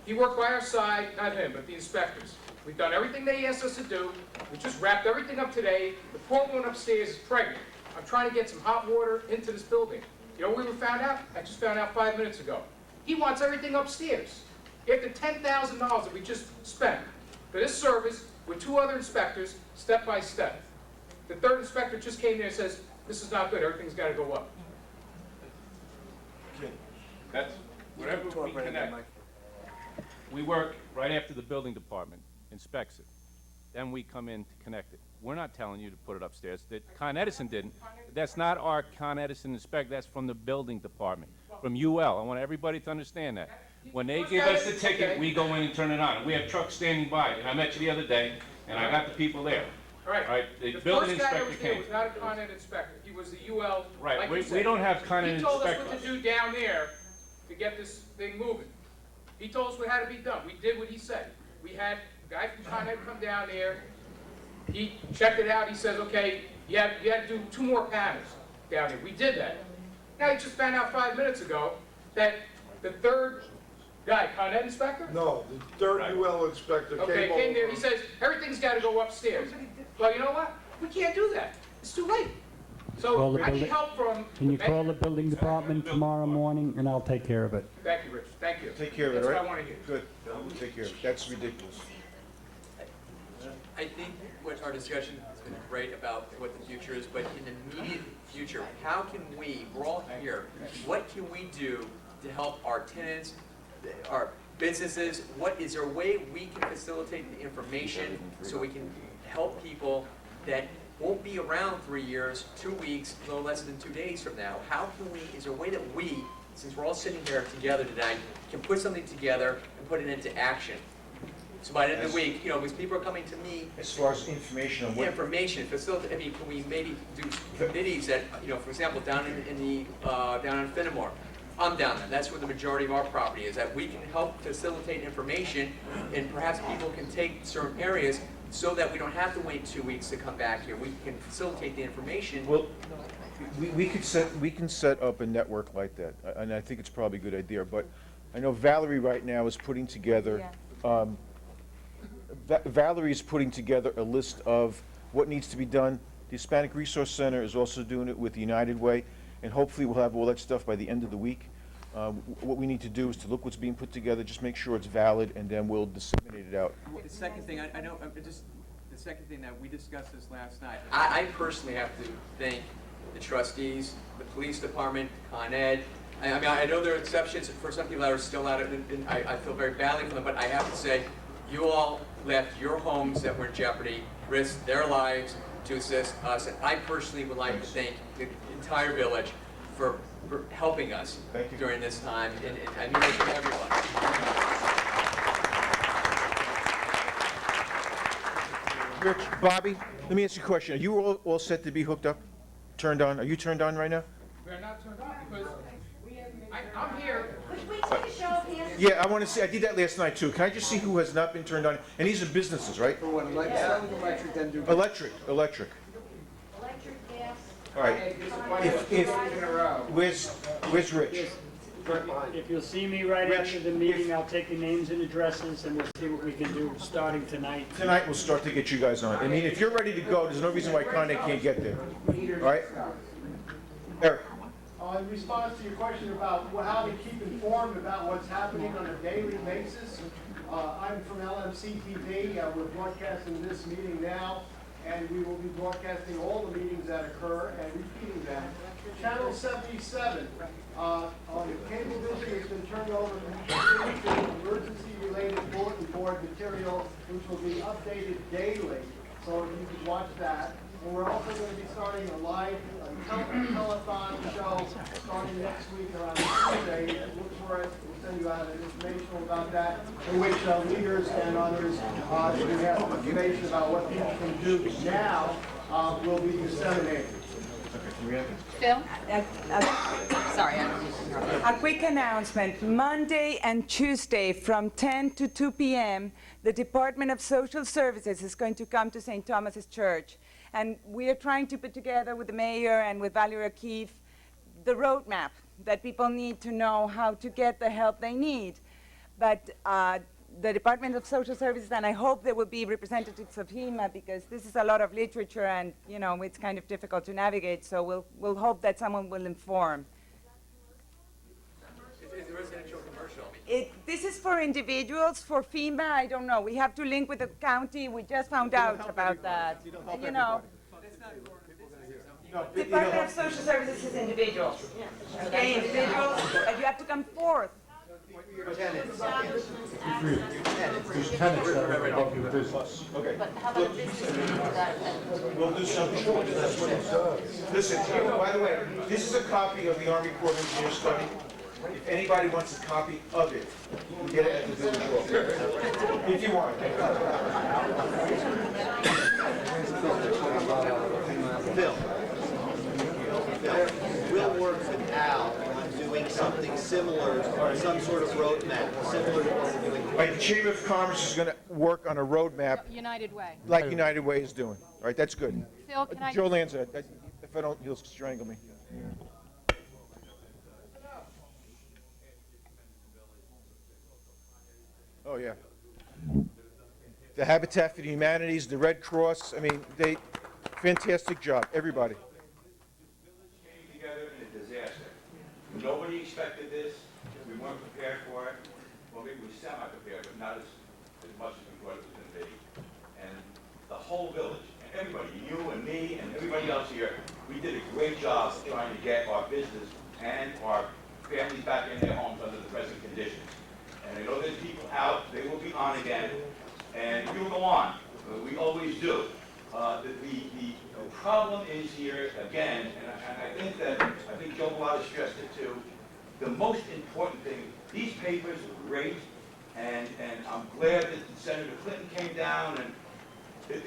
he worked by our side, not him, but the inspectors. We've done everything they asked us to do. We just wrapped everything up today. The poor woman upstairs is pregnant. I'm trying to get some hot water into this building. You know what we found out? I just found out 5 minutes ago. He wants everything upstairs. After $10,000 that we just spent for this service with 2 other inspectors, step by step. The 3rd inspector just came there and says, this is not good, everything's got to go up. That's, wherever we connect, we work right after the building department inspects it. Then we come in to connect it. We're not telling you to put it upstairs. Con Edison didn't. That's not our Con Edison inspect, that's from the building department, from UL. I want everybody to understand that. When they give us the ticket, we go in and turn it on. We have trucks standing by, and I met you the other day, and I got the people there. All right. The The building first guy that inspector was there came. was not a Con Ed inspector. He was the UL. Right, like we you said. don't have Con Ed He told us what inspectors. to do down there to get this thing moving. He told us what had to be done. We did what he said. We had a guy from Con Ed come down there. He checked it out. He says, okay, you had to do 2 more panels down here. We did that. Now he just found out 5 minutes ago that the 3rd guy, Con Ed inspector? No, the 3rd UL inspector Okay, came over. came there, he says, everything's gotta go upstairs. Well, you know what? We can't do that. It's too late. So Call the I need building- help from. Can you call the building department tomorrow morning, and I'll take care of it? Thank you, Rich. Thank you. Take care of it, That's right? what I wanna hear. Good. We'll take care of it. That's ridiculous. I think what our discussion has been great about what the future is, but in the immediate future, how can we're all here, what can we do to help our tenants, our businesses? Is there a way we can facilitate the information so we can help people that won't be around 3 years, 2 weeks, no less than 2 days from now? How can we, is there a way that we, since we're all sitting here together tonight, can put something together and put it into action? So by the end of the week, because people are coming to me. As far as information on what... Information, facilitate, I mean, can we maybe do committees that, for example, down down in Fenimore, I'm down there, that's where the majority of our property is, that we can help facilitate information, and perhaps people can take certain areas so that we don't have to wait 2 weeks to come back here. We can facilitate the information. Well, we can set up a network like that, and I think it's probably a good idea, but I know Valerie right now is putting together, Valerie is putting together a list of what needs to be done. The Hispanic Resource Center is also doing it with the United Way, and hopefully we'll have all that stuff by the end of the week. What we need to do is to look what's being put together, just make sure it's valid, and then we'll disseminate it out. The second thing, I know, the second thing that we discussed this last night, I personally have to thank the trustees, the police department, Con Ed. I mean, I know there are exceptions for some people that are still out, and I feel very badly for them, but I have to say, you all left your homes that were in jeopardy, risked their lives to assist us, and I personally would like to thank the entire village for helping us during this time, and I mean that to everyone. Rich, Bobby, let me ask you a question. Are you all set to be hooked up, turned on? Are you turned on right now? We're not turned on because I'm here. Could we take a show of hands? Yeah, I want to see. I did that last night too. Can I just see who has not been turned on? And these are businesses, right? For what, electric, then do... Electric. Electric, gas. All right. Where's Rich? If you'll see me right after the meeting, I'll take your names and addresses, and we'll see what we can do starting tonight. Tonight we'll start to get you guys on. I mean, if you're ready to go, there's no reason why Connie can't get there. All right? Eric. In response to your question about how to keep informed about what's happening on a daily basis, I'm from LMC-TV. We're broadcasting this meeting now, and we will be broadcasting all the meetings that occur and repeating them. Channel 77 on the cable vision has been turned over to emergency-related bulletin board material, which will be updated daily, so you can watch that. And we're also going to be starting a live telethon show starting next week around Tuesday. Look for it. We'll send you out information about that, in which leaders and others who have information about what people can do now will be disseminated. Phil? Sorry. A quick announcement. Monday and Tuesday from 10 to 2 p.m., the Department of Social Services is going to come to St. Thomas's Church. And we are trying to put together with the mayor and with Valerie O'Keefe the roadmap that people need to know how to get the help they need. But the Department of Social Services, and I hope there will be representatives of HEMA, because this is a lot of literature and, it's kind of difficult to navigate, so we'll hope that someone will inform. It's a residential commercial. This is for individuals. For FEMA, I don't know. We have to link with the county. We just found out about that. Department of Social Services is individuals. Okay, individuals, but you have to come forth. There's tenants that will help you business. Okay. But how about a business? We'll do something. That's what it does. Listen, by the way, this is a copy of the Army Corps of Engineers study. If anybody wants a copy of it, you can get it at the village hall. If you want. Phil, we'll work with Al on doing something similar, or some sort of roadmap, similar to what we're doing. Right, the Chamber of Commerce is going to work on a roadmap United Way. like United Way is doing. All right, that's good. Phil, can I? Joe Lanza, if I don't, he'll strangle me. Oh, yeah. The Habitat for the Humanities, the Red Cross, I mean, fantastic job, everybody. Came together in a disaster. Nobody expected this. We weren't prepared for it. Well, maybe we were semi-prepared, but not as much as we thought it was going to be. And the whole village, and everybody, you and me and everybody else here, we did a great job of trying to get our business and our families back in their homes under the present conditions. And I know there's people out, they will be on again, and we will go on. We always do. The problem is here, again, and I think Joe Bellata stressed it too, the most important thing, these papers are great, and I'm glad that Senator Clinton came down, and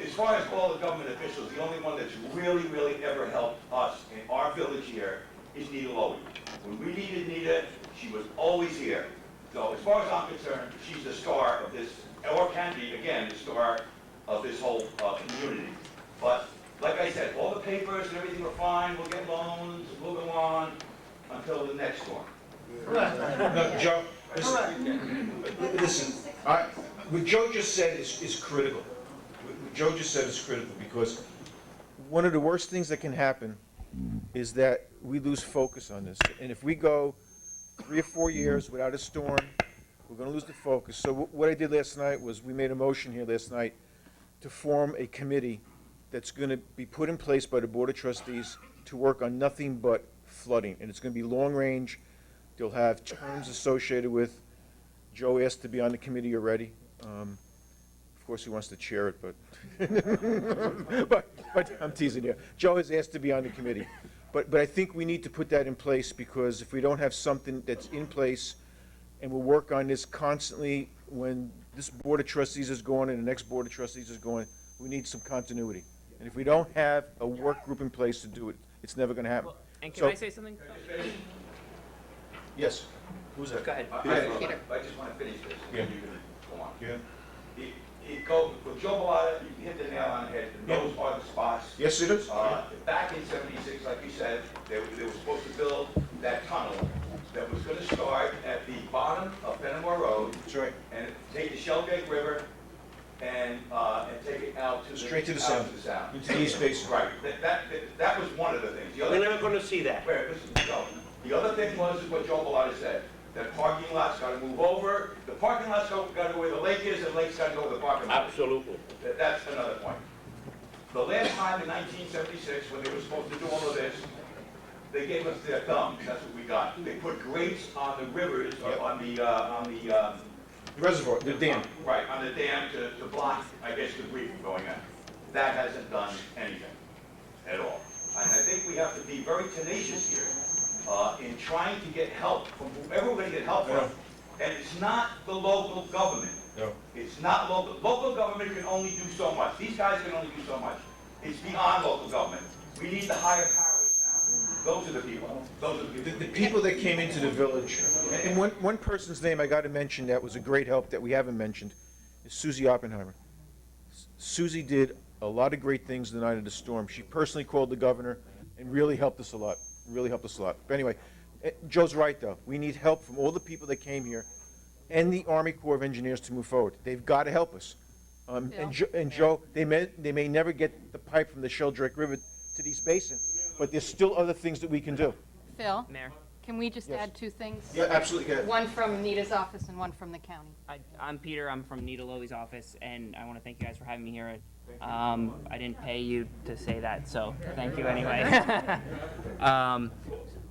as far as all the government officials, the only one that's really ever helped us in our village here is Nita Lowy. When we needed Nita, she was always here. So as far as I'm concerned, she's the star of this, or can be, again, the star of this whole community. But like I said, all the papers and everything are fine, we'll get loans, we'll go on until the next storm. No, Joe, listen, what Joe just said is critical. What Joe just said is critical, because one of the worst things that can happen is that we lose focus on this. And if we go 3 or 4 years without a storm, we're going to lose the focus. So what I did last night was, we made a motion here last night to form a committee that's going to be put in place by the Board of Trustees to work on nothing but flooding. And it's going to be long range. They'll have terms associated with. Joe asked to be on the committee already. Of course, he wants to chair it, but I'm teasing you. Joe has asked to be on the committee. But I think we need to put that in place, because if we don't have something that's in place, and we'll work on this constantly when this Board of Trustees is going and the next Board of Trustees is going, we need some continuity. And if we don't have a work group in place to do it, it's never going to happen. And can I say something? Yes. Who's that? Go ahead. Peter. I just want to finish this. Yeah. You can go on. Yeah. For Joe Bellata, you hit the nail on the head. Those are the spots. Yes, it is. Back in '76, like you said, they were supposed to build that tunnel that was going to start at the bottom of Fenimore Road. That's right. And take the Shellgate River and take it out to Straight to the out south. To the south. Into the East Basin. Right. That was one of the things. The other We're never going to see that. Wait, listen, Joe. The other thing was what Joe Bellata said. That parking lot's got to move over. The parking lot's got to go where the lake is, and the lake's got to go where the parking lot is. Absolutely. That's another point. The last time in 1976, when they were supposed to do all of this, they gave us their thumbs. That's what we got. They put grates on the rivers, on the reservoir, the dam. Right, on the dam to block, I guess, debris from going in. That hasn't done anything at all. And I think we have to be very tenacious here. In trying to get help from whoever we're going to get help from. And it's not the local government. No. It's not local. Local government can only do so much. These guys can only do so much. It's beyond local government. We need the higher powers now. Those are the people. Those are the people. The people that came into the village, and one person's name I got to mention that was a great help that we haven't mentioned, is Susie Oppenheimer. Susie did a lot of great things the night of the storm. She personally called the governor and really helped us a lot. Really helped us a lot. But anyway, Joe's right, though. We need help from all the people that came here and the Army Corps of Engineers to move forward. They've got to help us. And Joe, they may never get the pipe from the Sheldrake River to the East Basin, but there's still other things that we can do. Phil? Mayor. Can we just add 2 things? Yeah, absolutely. Go ahead. One from Nita's office and one from the county. I'm Peter. I'm from Nita Lowy's office, and I want to thank you guys for having me here. I didn't pay you to say that, so thank you anyway.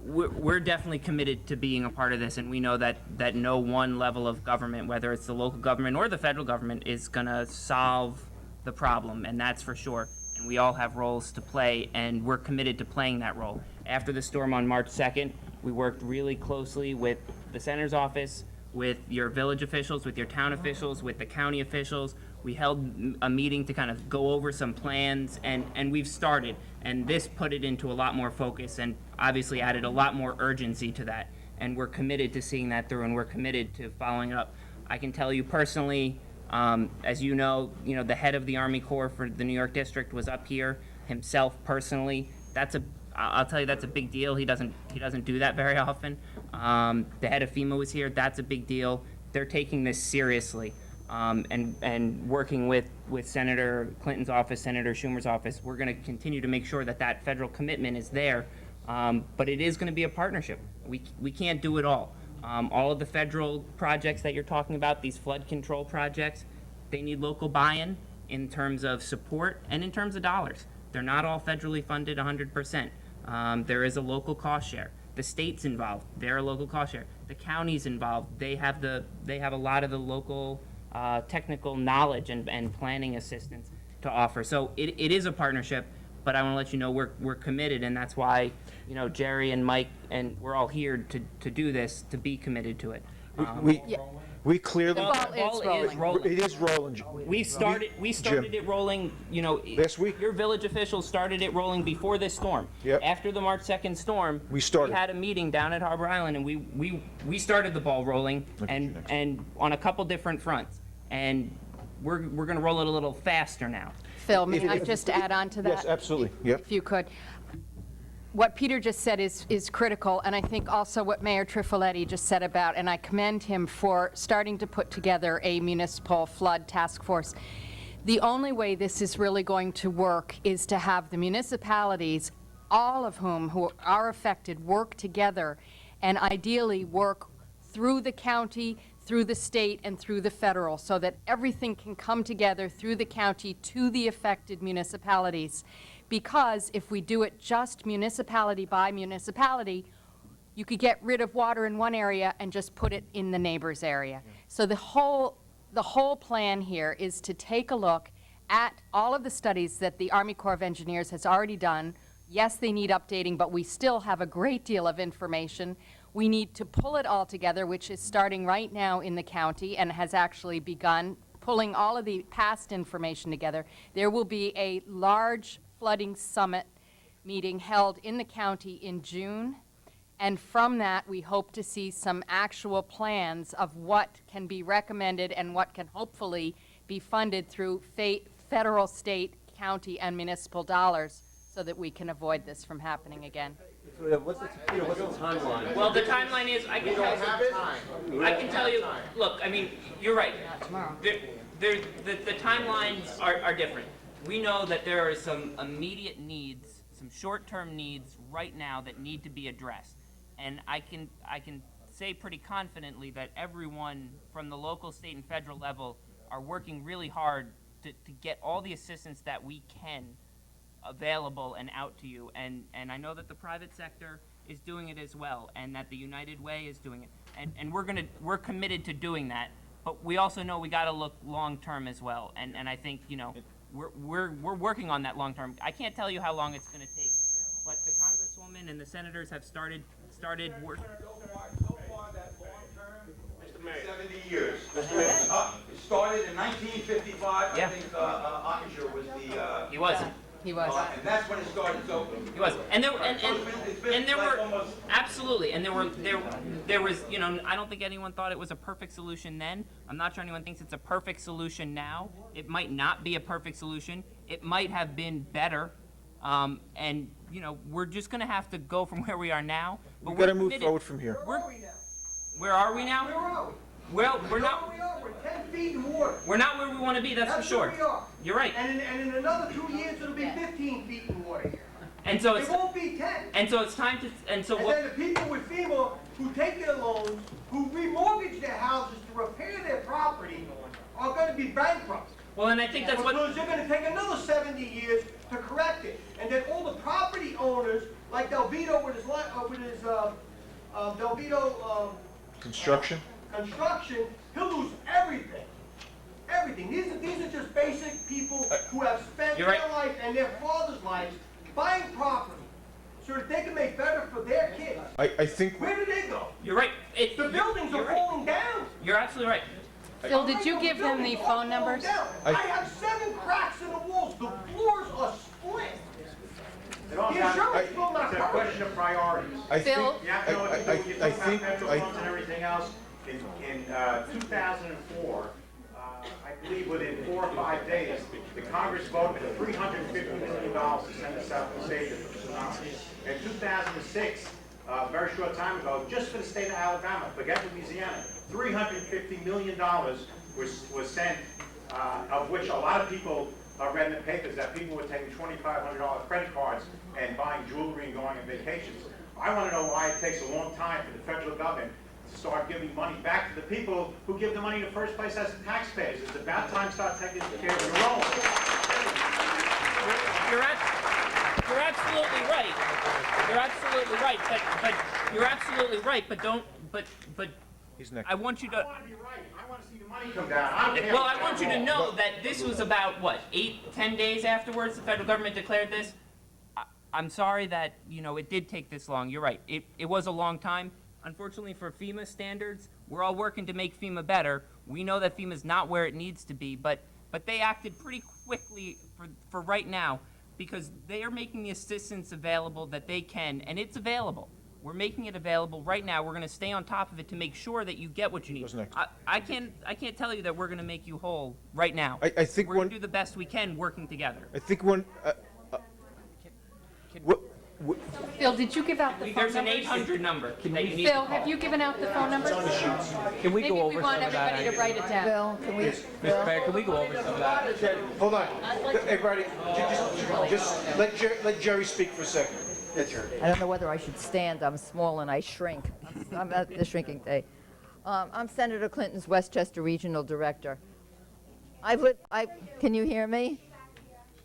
We're definitely committed to being a part of this, and we know that no one level of government, whether it's the local government or the federal government, is going to solve the problem, and that's for sure. And we all have roles to play, and we're committed to playing that role. After the storm on March 2nd, we worked really closely with the senator's office, with your village officials, with your town officials, with the county officials. We held a meeting to kind of go over some plans, and we've started. And this put it into a lot more focus and obviously added a lot more urgency to that. And we're committed to seeing that through, and we're committed to following it up. I can tell you personally, as you know, the head of the Army Corps for the New York District was up here himself personally. I'll tell you, that's a big deal. He doesn't do that very often. The head of FEMA was here. That's a big deal. They're taking this seriously. And working with Senator Clinton's office, Senator Schumer's office, we're going to continue to make sure that federal commitment is there. But it is going to be a partnership. We can't do it all. All of the federal projects that you're talking about, these flood control projects, they need local buy-in in terms of support and in terms of dollars. They're not all federally funded 100%. There is a local cost share. The state's involved. They're a local cost share. The county's involved. They have a lot of the local technical knowledge and planning assistance to offer. So it is a partnership, but I want to let you know we're committed, and that's why, Jerry and Mike, and we're all here to do this, to be committed to it. We clearly. The ball is rolling. It is rolling. We started it rolling, last week. Your village officials started it rolling before this storm. Yep. After the March 2nd storm, We started. had a meeting down at Harbor Island, and we started the ball rolling, and on a couple different fronts. And we're going to roll it a little faster now. Phil, may I just add on to that? Yes, absolutely. Yep. If you could. What Peter just said is critical, and I think also what Mayor Trifoletti just said about, and I commend him for starting to put together a municipal flood task force. The only way this is really going to work is to have the municipalities, all of whom who are affected, work together, and ideally work through the county, through the state, and through the federal, so that everything can come together through the county to the affected municipalities. Because if we do it just municipality by municipality, you could get rid of water in one area and just put it in the neighbor's area. So the whole plan here is to take a look at all of the studies that the Army Corps of Engineers has already done. Yes, they need updating, but we still have a great deal of information. We need to pull it all together, which is starting right now in the county and has actually begun pulling all of the past information together. There will be a large flooding summit meeting held in the county in June, and from that we hope to see some actual plans of what can be recommended and what can hopefully be funded through federal, state, county, and municipal dollars so that we can avoid this from happening again. What's the timeline? Well, the timeline is, I can tell you, look, I mean, you're right. Tomorrow. The timelines are different. We know that there are some immediate needs, some short-term needs right now that need to be addressed. And I can say pretty confidently that everyone from the local, state, and federal level are working really hard to get all the assistance that we can available and out to you. And I know that the private sector is doing it as well, and that the United Way is doing it. And we're committed to doing that. But we also know we got to look long-term as well. And I think, we're working on that long term. I can't tell you how long it's going to take, but the Congresswoman and the senators have started work. So far, that long term, 70 years. It started in 1955. Yeah. I think Ottinger was the. He was. He was. And that's when it started. So He was, and there like were almost. absolutely, and there was, I don't think anyone thought it was a perfect solution then. I'm not sure anyone thinks it's a perfect solution now. It might not be a perfect solution. It might have been better, and we're just gonna have to go from where we are now. But We've got to move forward from here. Where are we now? Where are we? Well, we're not. Where we are, we're 10 feet in water. We're not where we want to be. That's for sure. Where we are. You're right. And in another 2 years, it'll be 15 feet in water here. And so It won't be 10. And so it's time to. And so And what? then the people with FEMA who take their loans, who remortgage their houses to repair their property, are going to be bankrupt. Well, and I think that's what. Because they're going to take another 70 years to correct it. And then all the property owners, like Delvito with his Delvito Construction. construction, he'll lose everything. Everything. These are just basic people who have spent You're their right. life and their father's lives buying property so that they can make better for their kids. I think. Where do they go? You're right. The buildings are falling down. You're absolutely right. Phil, did you give them the phone numbers? I have 7 cracks in the walls. The floors are split. It all The comes- insurance will not It's a cover it. question of priorities. I think. Phil? You have to know what to do. You I talk think. about federal funds and everything else. In 2004, I believe within 4 or 5 days, the Congress voted $350 million to send us out to save it from tsunami. In 2006, a very short time ago, just for the state of Alabama, forget Louisiana, $350 million was sent, of which a lot of people read in the papers that people were taking $2,500 credit cards and buying jewelry and going on vacations. I want to know why it takes a long time for the federal government to start giving money back to the people who give the money in the first place as the taxpayers. It's about time to start taking care of your own. You're absolutely right. You're absolutely right. But you're absolutely right. But don't. But He's next. I want you to, I want to be right. I want to see the money come down. I don't care well, what's I want you to wrong. know that this was about, what, 8, 10 days afterwards the federal government declared this? I'm sorry that, you know, it did take this long. You're right. It was a long time. Unfortunately, for FEMA standards, we're all working to make FEMA better. We know that FEMA's not where it needs to be, but they acted pretty quickly for right now because they are making the assistance available that they can, and it's available. We're making it available right now. We're going to stay on top of it to make sure that you get what you need. What's next? I can't tell you that we're going to make you whole right now. I think we're going to do the best we can working together. I think one. Phil, did you give out the phone There's an numbers? 800 number that you need to Phil, call. have you given out the phone numbers? Can we Maybe go we over want some of that? everybody to write it down. Phil, can we? Mr. Mayor, can we go over some of that? Hold on. Everybody, just let Jerry speak for a second. Yes, Jerry. I don't know whether I should stand. I'm small and I shrink. I'm at the shrinking day. I'm Senator Clinton's Westchester Regional Director. Can you hear me?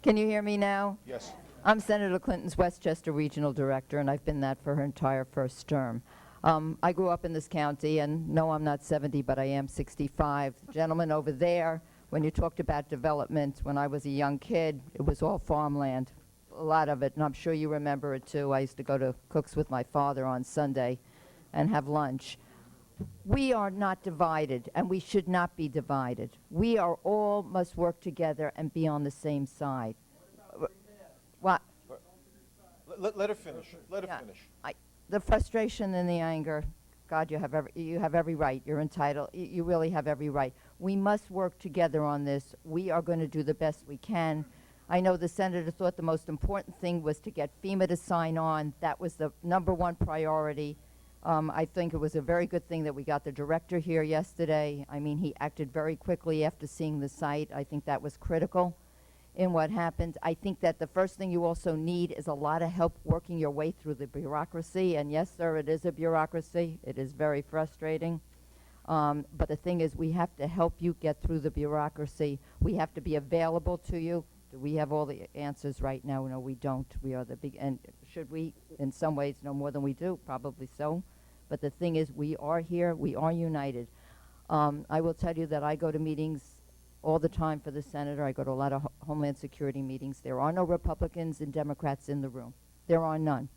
Can you hear me now? Yes. I'm Senator Clinton's Westchester Regional Director, and I've been that for her entire first term. I grew up in this county, and no, I'm not 70, but I am 65. The gentleman over there, when you talked about development, when I was a young kid, it was all farmland, a lot of it, and I'm sure you remember it too. I used to go to Cook's with my father on Sunday and have lunch. We are not divided, and we should not be divided. We are all must work together and be on the same side. What? Let her finish. Let her finish. The frustration and the anger, God, you have every right. You're entitled. You really have every right. We must work together on this. We are going to do the best we can. I know the senator thought the most important thing was to get FEMA to sign on. That was the #1 priority. I think it was a very good thing that we got the director here yesterday. I mean, he acted very quickly after seeing the site. I think that was critical in what happened. I think that the first thing you also need is a lot of help working your way through the bureaucracy. And yes, sir, it is a bureaucracy. It is very frustrating. But the thing is, we have to help you get through the bureaucracy. We have to be available to you. Do we have all the answers right now? No, we don't. We are the big, and should we, in some ways, know more than we do? Probably so. But the thing is, we are here. We are united. I will tell you that I go to meetings all the time for the senator. I go to a lot of Homeland Security meetings. There are no Republicans and Democrats in the room. There are none.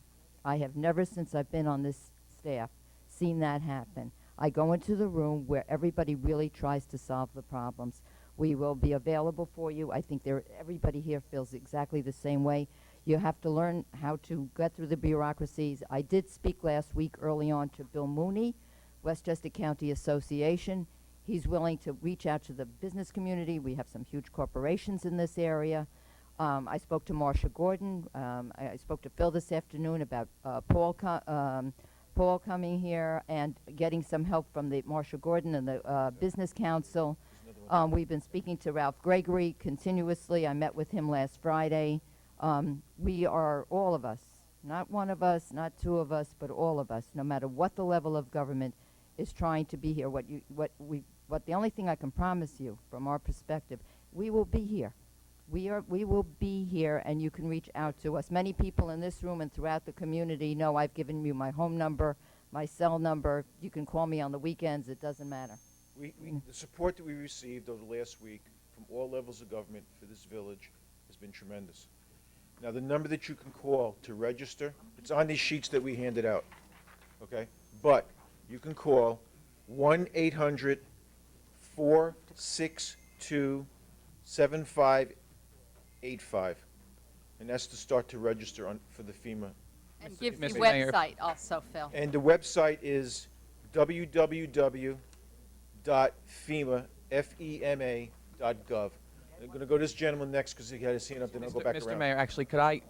I have never, since I've been on this staff, seen that happen. I go into the room where everybody really tries to solve the problems. We will be available for you. I think everybody here feels exactly the same way. You have to learn how to get through the bureaucracies. I did speak last week early on to Bill Mooney, Westchester County Association. He's willing to reach out to the business community. We have some huge corporations in this area. I spoke to Marsha Gordon. I spoke to Phil this afternoon about Paul coming here and getting some help from the Marsha Gordon and the Business Council. We've been speaking to Ralph Gregory continuously. I met with him last Friday. We are, all of us, not one of us, not two of us, but all of us, no matter what the level of government, is trying to be here. The only thing I can promise you from our perspective, we will be here. We will be here, and you can reach out to us. Many people in this room and throughout the community know I've given you my home number, my cell number. You can call me on the weekends. It doesn't matter. The support that we received over the last week from all levels of government for this village has been tremendous. Now, the number that you can call to register, it's on these sheets that we handed out, okay? But you can call 1-800-462-7585, and that's to start to register for the FEMA. And give the Mr. Mayor. website also, Phil. And the website is www.fema.gov. I'm going to go to this gentleman next because he had his hand up, then I'll go back around. Mr. Mayor, actually, could I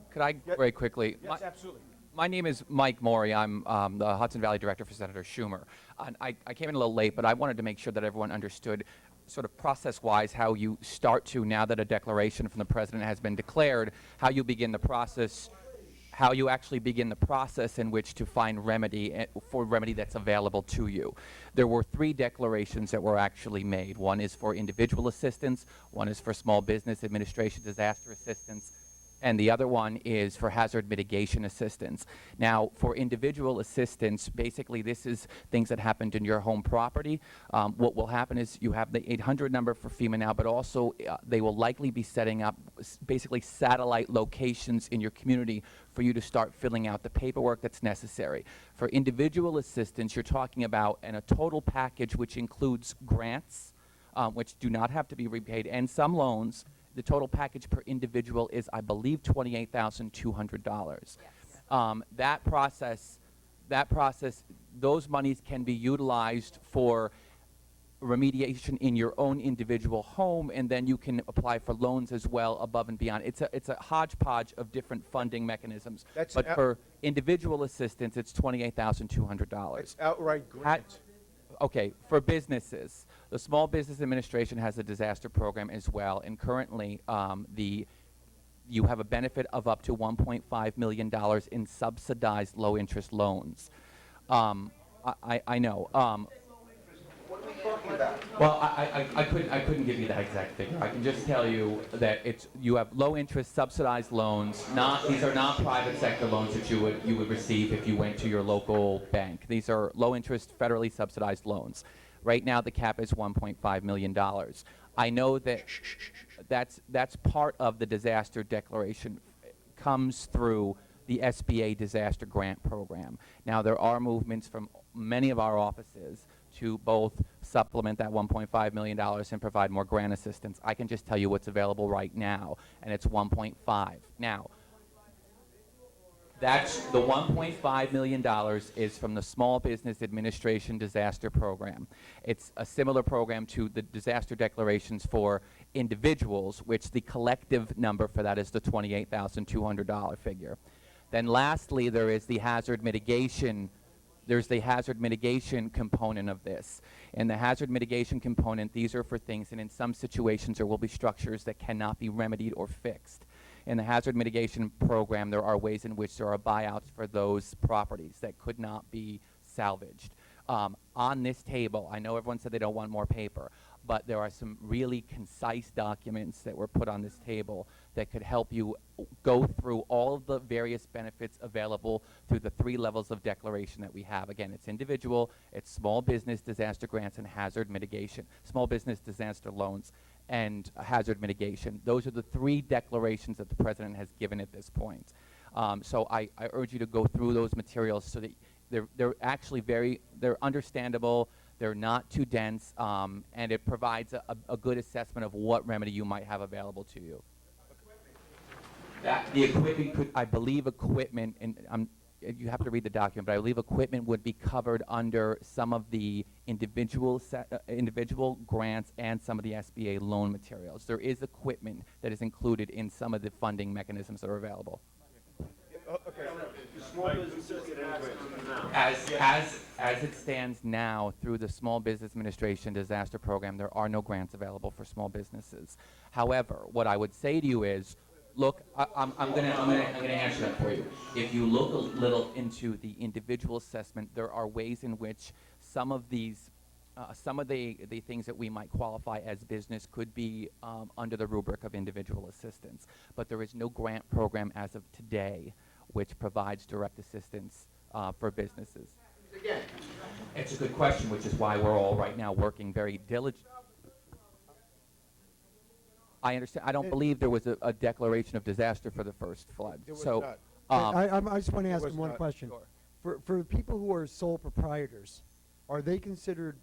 very quickly? Yes, absolutely. My name is Mike Morey. I'm the Hudson Valley Director for Senator Schumer. And I came in a little late, but I wanted to make sure that everyone understood sort of process-wise how you start to, now that a declaration from the President has been declared, how you begin the process, how you actually begin the process in which to find remedy for remedy that's available to you. There were 3 declarations that were actually made. One is for individual assistance, one is for small business administration disaster assistance, and the other one is for hazard mitigation assistance. Now, for individual assistance, basically this is things that happened in your home property. What will happen is you have the 800 number for FEMA now, but also they will likely be setting up basically satellite locations in your community for you to start filling out the paperwork that's necessary. For individual assistance, you're talking about a total package which includes grants, which do not have to be repaid, and some loans. The total package per individual is, I believe, $28,200. That process, those monies can be utilized for remediation in your own individual home, and then you can apply for loans as well above and beyond. It's a hodgepodge of different funding mechanisms. But for individual assistance, it's $28,200. It's outright grant. Okay, for businesses, the Small Business Administration has a disaster program as well, and currently you have a benefit of up to $1.5 million in subsidized low-interest loans. I know. What are we talking about? Well, I couldn't give you that exact figure. I can just tell you that you have low-interest subsidized loans. These are not private sector loans that you would receive if you went to your local bank. These are low-interest federally subsidized loans. Right now, the cap is $1.5 million. I know that that's part of the disaster declaration. Comes through the SBA disaster grant program. Now, there are movements from many of our offices to both supplement that $1.5 million and provide more grant assistance. I can just tell you what's available right now, and it's 1.5. Now, that's the $1.5 million is from the Small Business Administration Disaster Program. It's a similar program to the disaster declarations for individuals, which the collective number for that is the $28,200 figure. Then lastly, there is the hazard mitigation. There's the hazard mitigation component of this. And the hazard mitigation component, these are for things, and in some situations there will be structures that cannot be remedied or fixed. In the hazard mitigation program, there are ways in which there are buyouts for those properties that could not be salvaged. On this table, I know everyone said they don't want more paper, but there are some really concise documents that were put on this table that could help you go through all of the various benefits available through the 3 levels of declaration that we have. Again, it's individual, it's small business disaster grants, and hazard mitigation. Small business disaster loans and hazard mitigation. Those are the 3 declarations that the President has given at this point. So I urge you to go through those materials so that they're actually they're understandable, they're not too dense, and it provides a good assessment of what remedy you might have available to you. The equipment I believe equipment, and you have to read the document, but I believe equipment would be covered under some of the individual grants and some of the SBA loan materials. There is equipment that is included in some of the funding mechanisms that are available. As it stands now, through the Small Business Administration Disaster Program, there are no grants available for small businesses. However, what I would say to you is, look, I'm gonna answer that for you. If you look a little into the individual assessment, there are ways in which some of these, some of the things that we might qualify as business could be under the rubric of individual assistance. But there is no grant program as of today which provides direct assistance for businesses. Again. It's a good question, which is why we're all right now working very diligently. I understand. I don't believe there was a declaration of disaster for the first flood. There was so, not. I just want to ask was him one not. question. Sure. For people who are sole proprietors, are they considered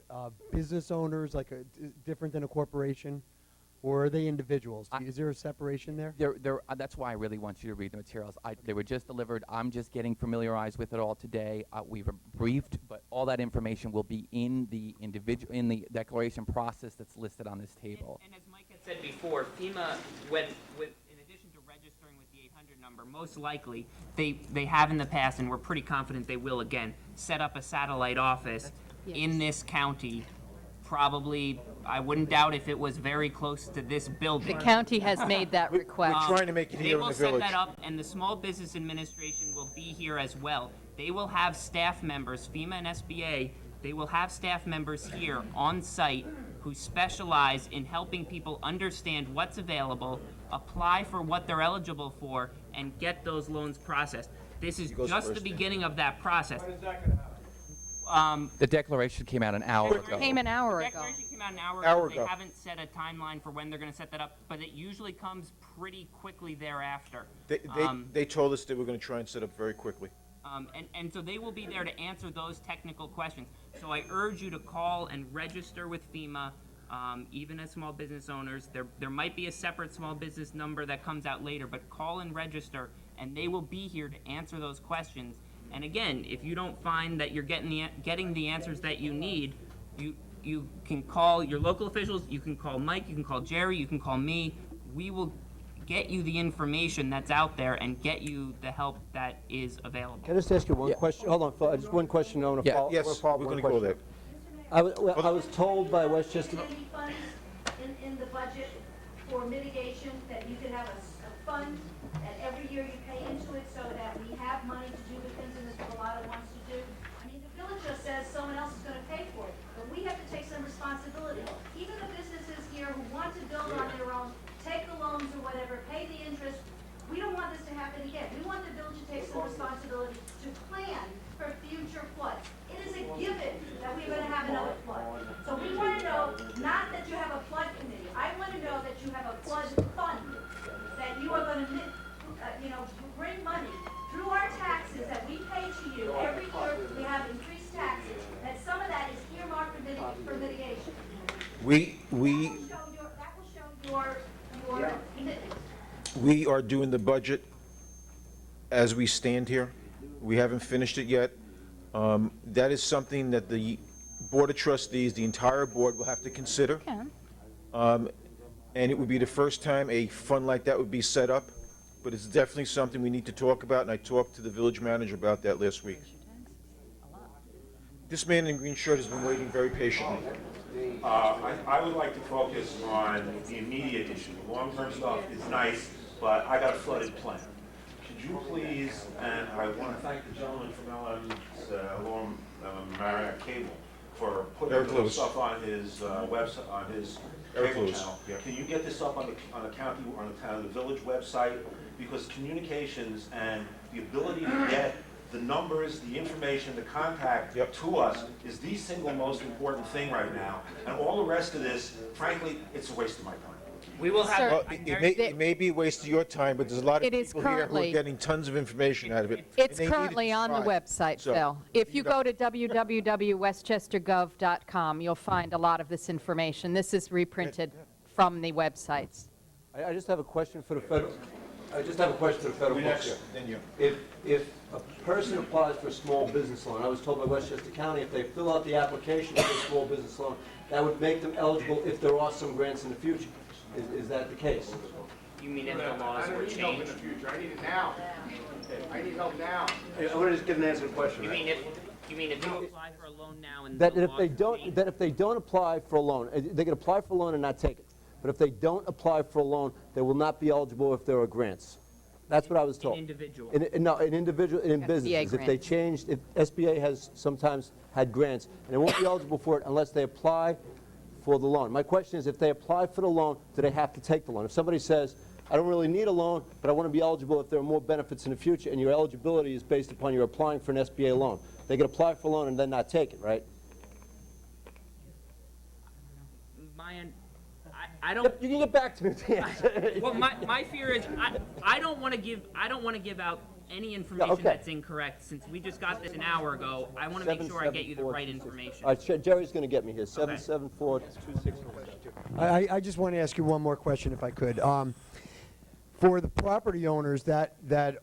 business owners, like different than a corporation, or are they individuals? Is there a separation there? That's why I really want you to read the materials. They were just delivered. I'm just getting familiarized with it all today. We were briefed, but all that information will be in the declaration process that's listed on this table. And as Mike had said before, FEMA, in addition to registering with the 800 number, most likely they have in the past, and we're pretty confident they will again, set up a satellite office in this county. Probably, I wouldn't doubt if it was very close to this building. The county has made that request. We're trying to make it here in the They will village. set that up, and the Small Business Administration will be here as well. They will have staff members, FEMA and SBA, They will have staff members here on site who specialize in helping people understand what's available, apply for what they're eligible for, and get those loans processed. This is just the beginning of that process. The declaration came out an hour ago. Came an hour The ago. declaration came out an hour Hour ago. ago. They haven't set a timeline for when they're going to set that up, but it usually comes pretty quickly thereafter. They told us they were going to try and set up very quickly. And so they will be there to answer those technical questions. So I urge you to call and register with FEMA, even as small business owners. There might be a separate small business number that comes out later, but call and register, and they will be here to answer those questions. And again, if you don't find that you're getting the answers that you need, you can call your local officials, you can call Mike, you can call Jerry, you can call me. We will get you the information that's out there and get you the help that is available. Can I just ask you one question? Hold on, Phil, just one question. I want to follow. Yes, we're going to go there. I was told by Westchester. Any funds in the budget for mitigation, that you could have a fund that every year you pay into it so that we have money to do the things that Mr. Bellato wants to do? I mean, the village just says someone else is going to pay for it, but we have to take some responsibility. Even the businesses here who want to build on their own, take the loans or whatever, pay the interest, we don't want this to happen again. We want the village to take some responsibility to plan for future floods. It is a given that we're going to have another flood. So we want to know, not that you have a flood committee, I want to know that you have a flood fund, that you are going to, bring money through our taxes that we pay to you every year. We have increased taxes, that some of that is earmarked for mitigation. That will show your commitment. We are doing the budget as we stand here. We haven't finished it yet. That is something that the Board of Trustees, the entire board, will have to consider. And it would be the first time a fund like that would be set up, but it's definitely something we need to talk about, and I talked to the village manager about that last week. This man in green shirt has been waiting very patiently. I would like to focus on the immediate issue. The long-term stuff is nice, but I got a flooded plan. Could you please, and I want to thank the gentleman from Mamaroneck Cable for putting this stuff on his website, on his cable channel. Can you get this up on the village website? Because communications and the ability to get the numbers, the information, the contact to us is the single most important thing right now. And all the rest of this, frankly, it's a waste of my time. We will have. Well, it may be a waste of your time, but there's a lot of people here who are getting tons of information out of it. It's currently on the website, Phil. If you go to www.westchestergov.com, you'll find a lot of this information. This is reprinted from the websites. I just have a question for the federal. I just have a question for the federal folks here. If a person applies for a small business loan, I was told by Westchester County, if they fill out the application for a small business loan, that would make them eligible if there are some grants in the future. Is that the case? You mean if the laws were changed? I need help in the future. I need it now. I need help now. I want to just get an answer to the question. You mean if you apply for a loan now and That the if laws they were don't, changed? that if they don't apply for a loan, they can apply for a loan and not take it. But if they don't apply for a loan, they will not be eligible if there are grants. That's what I was told. An individual. No, an individual, in businesses. If they changed, if SBA has sometimes had grants, and they won't be eligible for it unless they apply for the loan. My question is, if they apply for the loan, do they have to take the loan? If somebody says, I don't really need a loan, but I want to be eligible if there are more benefits in the future, and your eligibility is based upon you're applying for an SBA loan, they can apply for a loan and then not take it, right? I don't. You can get back to me with the answer. Well, my fear is I don't want to give out any information that's incorrect. Since we just got this an hour ago, I want to make sure I get you the right information. All right, Jerry's going to get me here. 774-26. I just want to ask you one more question, if I could. For the property owners that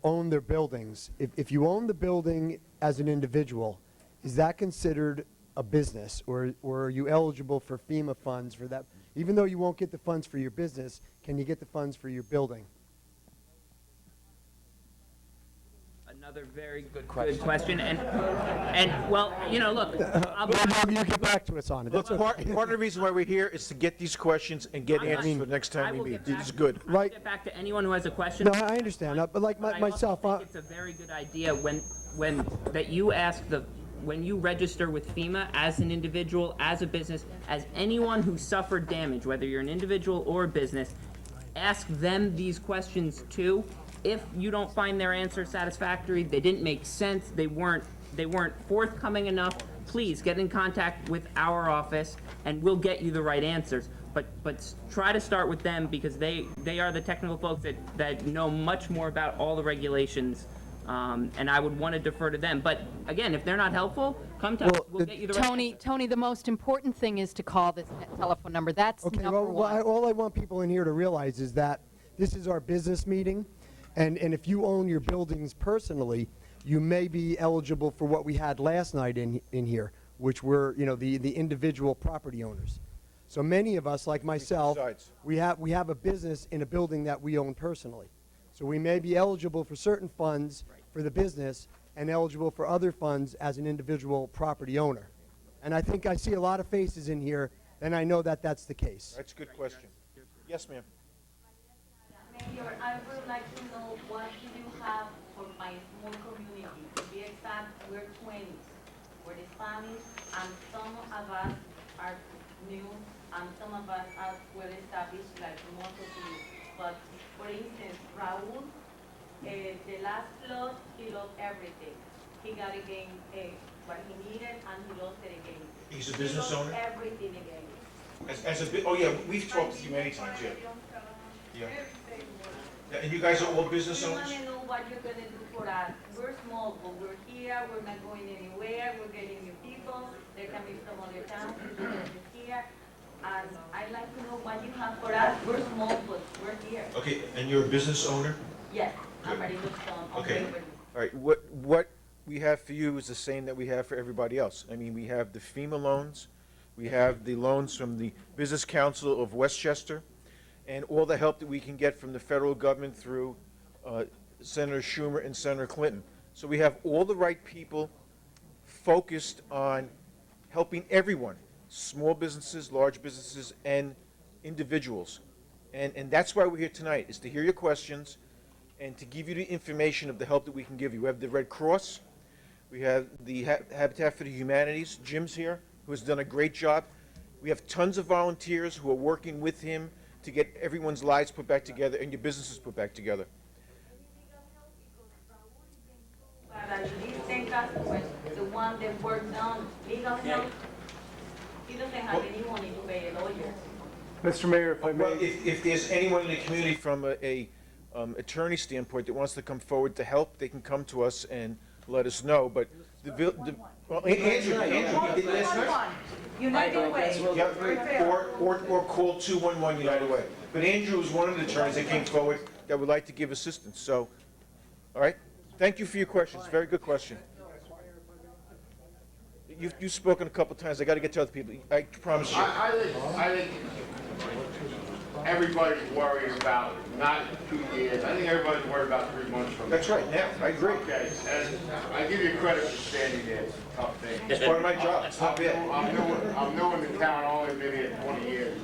own their buildings, if you own the building as an individual, is that considered a business, or are you eligible for FEMA funds for that? Even though you won't get the funds for your business, can you get the funds for your building? Another very good question. And well, look. You get back to us on it. Look, part of the reason why we're here is to get these questions and get answers for the next time we meet. This is good. I will get back to anyone who has a question. No, I understand. But like I myself, also think it's a very good idea when that you ask the when you register with FEMA as an individual, as a business, as anyone who suffered damage, whether you're an individual or a business, ask them these questions too. If you don't find their answer satisfactory, they didn't make sense, they weren't forthcoming enough, please get in contact with our office and we'll get you the right answers. But try to start with them because they are the technical folks that know much more about all the regulations. And I would want to defer to them. But again, if they're not helpful, come to us. We'll get you the right Tony, the most important thing is to call this telephone number. That's number one. All I want people in here to realize is that this is our business meeting, and if you own your buildings personally, you may be eligible for what we had last night in here, which were, the individual property owners. So many of us, like myself, we have a business in a building that we own personally. So we may be eligible for certain funds for the business and eligible for other funds as an individual property owner. And I think I see a lot of faces in here, and I know that that's the case. That's a good question. Yes, ma'am. Mayor, I would like to know what do you have for my small community? To be exact, we're 20s. We're Spanish, and some of us are new, and some of us are well established, like most of you. But for instance, Raul, the last flood, he lost everything. He got again what he needed, and he lost it again. He's a business owner? Everything again. Oh yeah, we've talked to you many times, yeah. Yeah, and you guys are all business owners? We want to know what you're going to do for us. We're small, but we're here. We're not going anywhere. We're getting new people. There can be some other towns here. And I'd like to know what you have for us. We're small, but we're here. Okay, and you're a business owner? Yes, I'm ready to stone. Okay. All right, what we have for you is the same that we have for everybody else. I mean, we have the FEMA loans, we have the loans from the Business Council of Westchester, and all the help that we can get from the federal government through Senator Schumer and Senator Clinton. So we have all the right people focused on helping everyone, small businesses, large businesses, and individuals. And that's why we're here tonight, is to hear your questions and to give you the information of the help that we can give you. We have the Red Cross, we have the Habitat for the Humanities, Jim's here, who has done a great job. We have tons of volunteers who are working with him to get everyone's lives put back together and your businesses put back together. The one that worked on legal help, he doesn't have any money to pay a lawyer. Mr. Mayor, if I may. Well, if there's anyone in the community from a attorney standpoint that wants to come forward to help, they can come to us and let us know. But well, Andrew, you did last night. United Way. Yeah, or call 211 United Way. But Andrew is one of the attorneys that came forward that would like to give assistance. So, all right. Thank you for your questions. Very good question. You've spoken a couple times. I got to get to other people. I promise you. I think everybody's worried about not 2 years. I think everybody's worried about 3 months from now. That's right. Yeah, I agree. Okay, and I give you credit for standing there. It's a tough thing. It's part of my job. It's not bad. I'm new in the town. Only been here 20 years.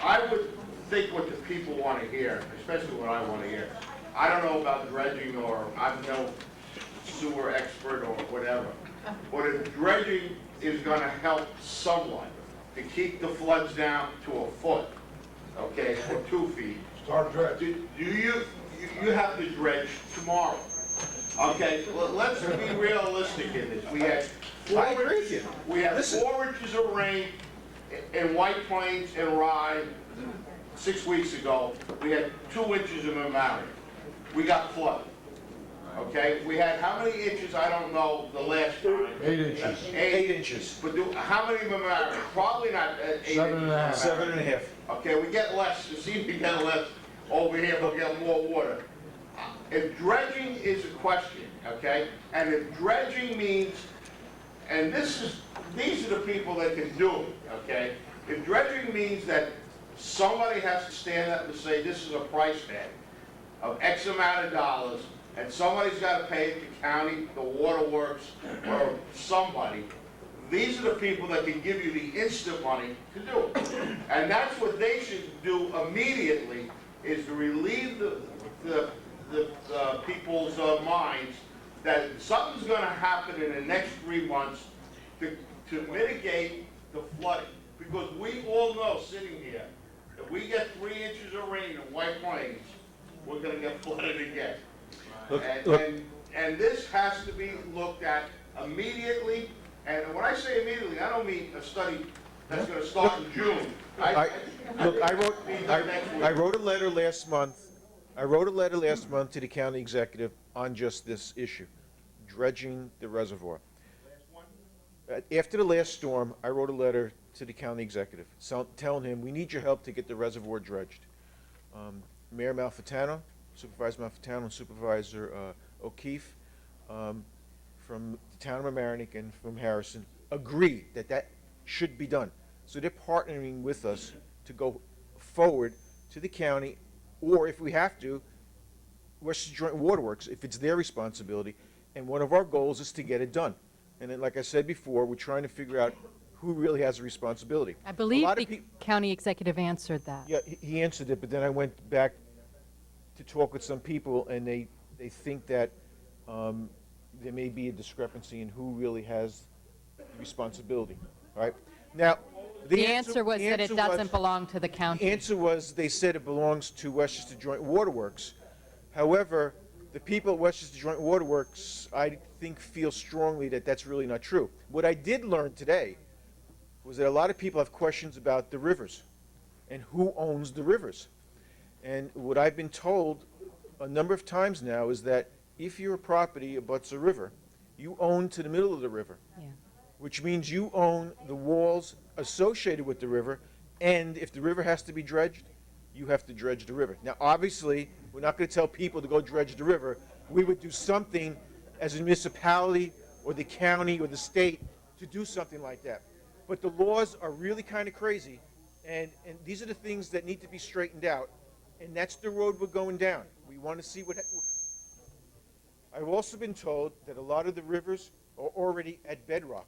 I would think what the people want to hear, especially what I want to hear. I don't know about dredging, or I'm no sewer expert or whatever, but if dredging is going to help someone to keep the floods down to a foot, okay, or 2 feet. Start dredging. You have to dredge tomorrow. Okay, let's be realistic in this. We had 4 inches of rain in White Plains and Rye 6 weeks ago. We had 2 inches in Mamaroneck. We got flooded. Okay, we had how many inches? I don't know the last time. 8 inches. 8 inches. But how many Mamaroneck? Probably not 8 inches. 7.5. Okay, we get less. It seems we get less over here, but we get more water. If dredging is a question, okay, and if dredging means, and these are the people that can do it, okay. If dredging means that somebody has to stand up and say this is a price tag of X amount of dollars, and somebody's got to pay it, the county, the waterworks, or somebody. These are the people that can give you the instant money to do it. And that's what they should do immediately, is to relieve the people's minds that something's gonna happen in the next 3 months to mitigate the flooding. Because we all know, sitting here, if we get 3 inches of rain in White Plains, we're gonna get flooded again. And this has to be looked at immediately, and when I say immediately, I don't mean a study that's gonna start in June. I wrote a letter last month. I wrote a letter last month to the county executive on just this issue, dredging the reservoir. After the last storm, I wrote a letter to the county executive, telling him, we need your help to get the reservoir dredged. Mayor Malfitano, Supervisor Malfitano, and Supervisor O'Keefe from the town of Mamaroneck and from Harrison agree that that should be done. So they're partnering with us to go forward to the county, or if we have to, Westchester Joint Waterworks, if it's their responsibility. And one of our goals is to get it done. And then, like I said before, we're trying to figure out who really has the responsibility. I believe the county executive answered that. Yeah, he answered it, but then I went back to talk with some people, and they think that there may be a discrepancy in who really has the responsibility, all right? Now, The answer was that it doesn't belong to the county. The answer was, they said it belongs to Westchester Joint Waterworks. However, the people at Westchester Joint Waterworks, I think, feel strongly that that's really not true. What I did learn today was that a lot of people have questions about the rivers and who owns the rivers. And what I've been told a number of times now is that if your property abuts a river, you own to the middle of the river, which means you own the walls associated with the river, and if the river has to be dredged, you have to dredge the river. Now, obviously, we're not going to tell people to go dredge the river. We would do something as a municipality or the county or the state to do something like that. But the laws are really kind of crazy, and these are the things that need to be straightened out, and that's the road we're going down. We want to see what... I've also been told that a lot of the rivers are already at bedrock,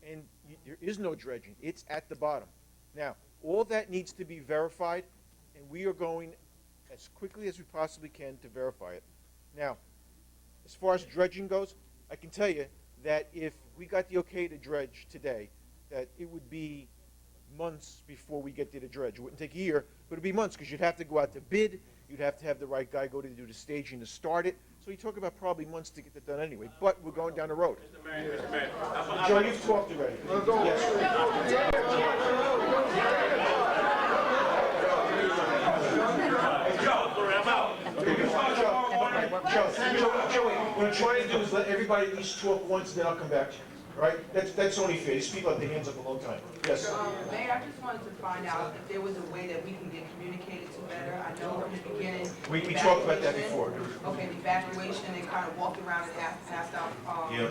and there is no dredging. It's at the bottom. Now, all that needs to be verified, and we are going as quickly as we possibly can to verify it. Now, as far as dredging goes, I can tell you that if we got the okay to dredge today, that it would be months before we get there to dredge. It wouldn't take a year, but it'd be months, because you'd have to go out to bid, you'd have to have the right guy go to do the staging to start it. So you talk about probably months to get that done anyway, but we're going down the road. Mr. Mayor. Joe, you've talked already. Joe, what I'm trying to do is let everybody at least talk once, then I'll come back to you. All right? That's only fair. These people have their hands up a long time. Yes. Mayor, I just wanted to find out if there was a way that we can get communicated to better. I know from the beginning. We talked about that before. Okay, the evacuation, they kind of walked around and passed out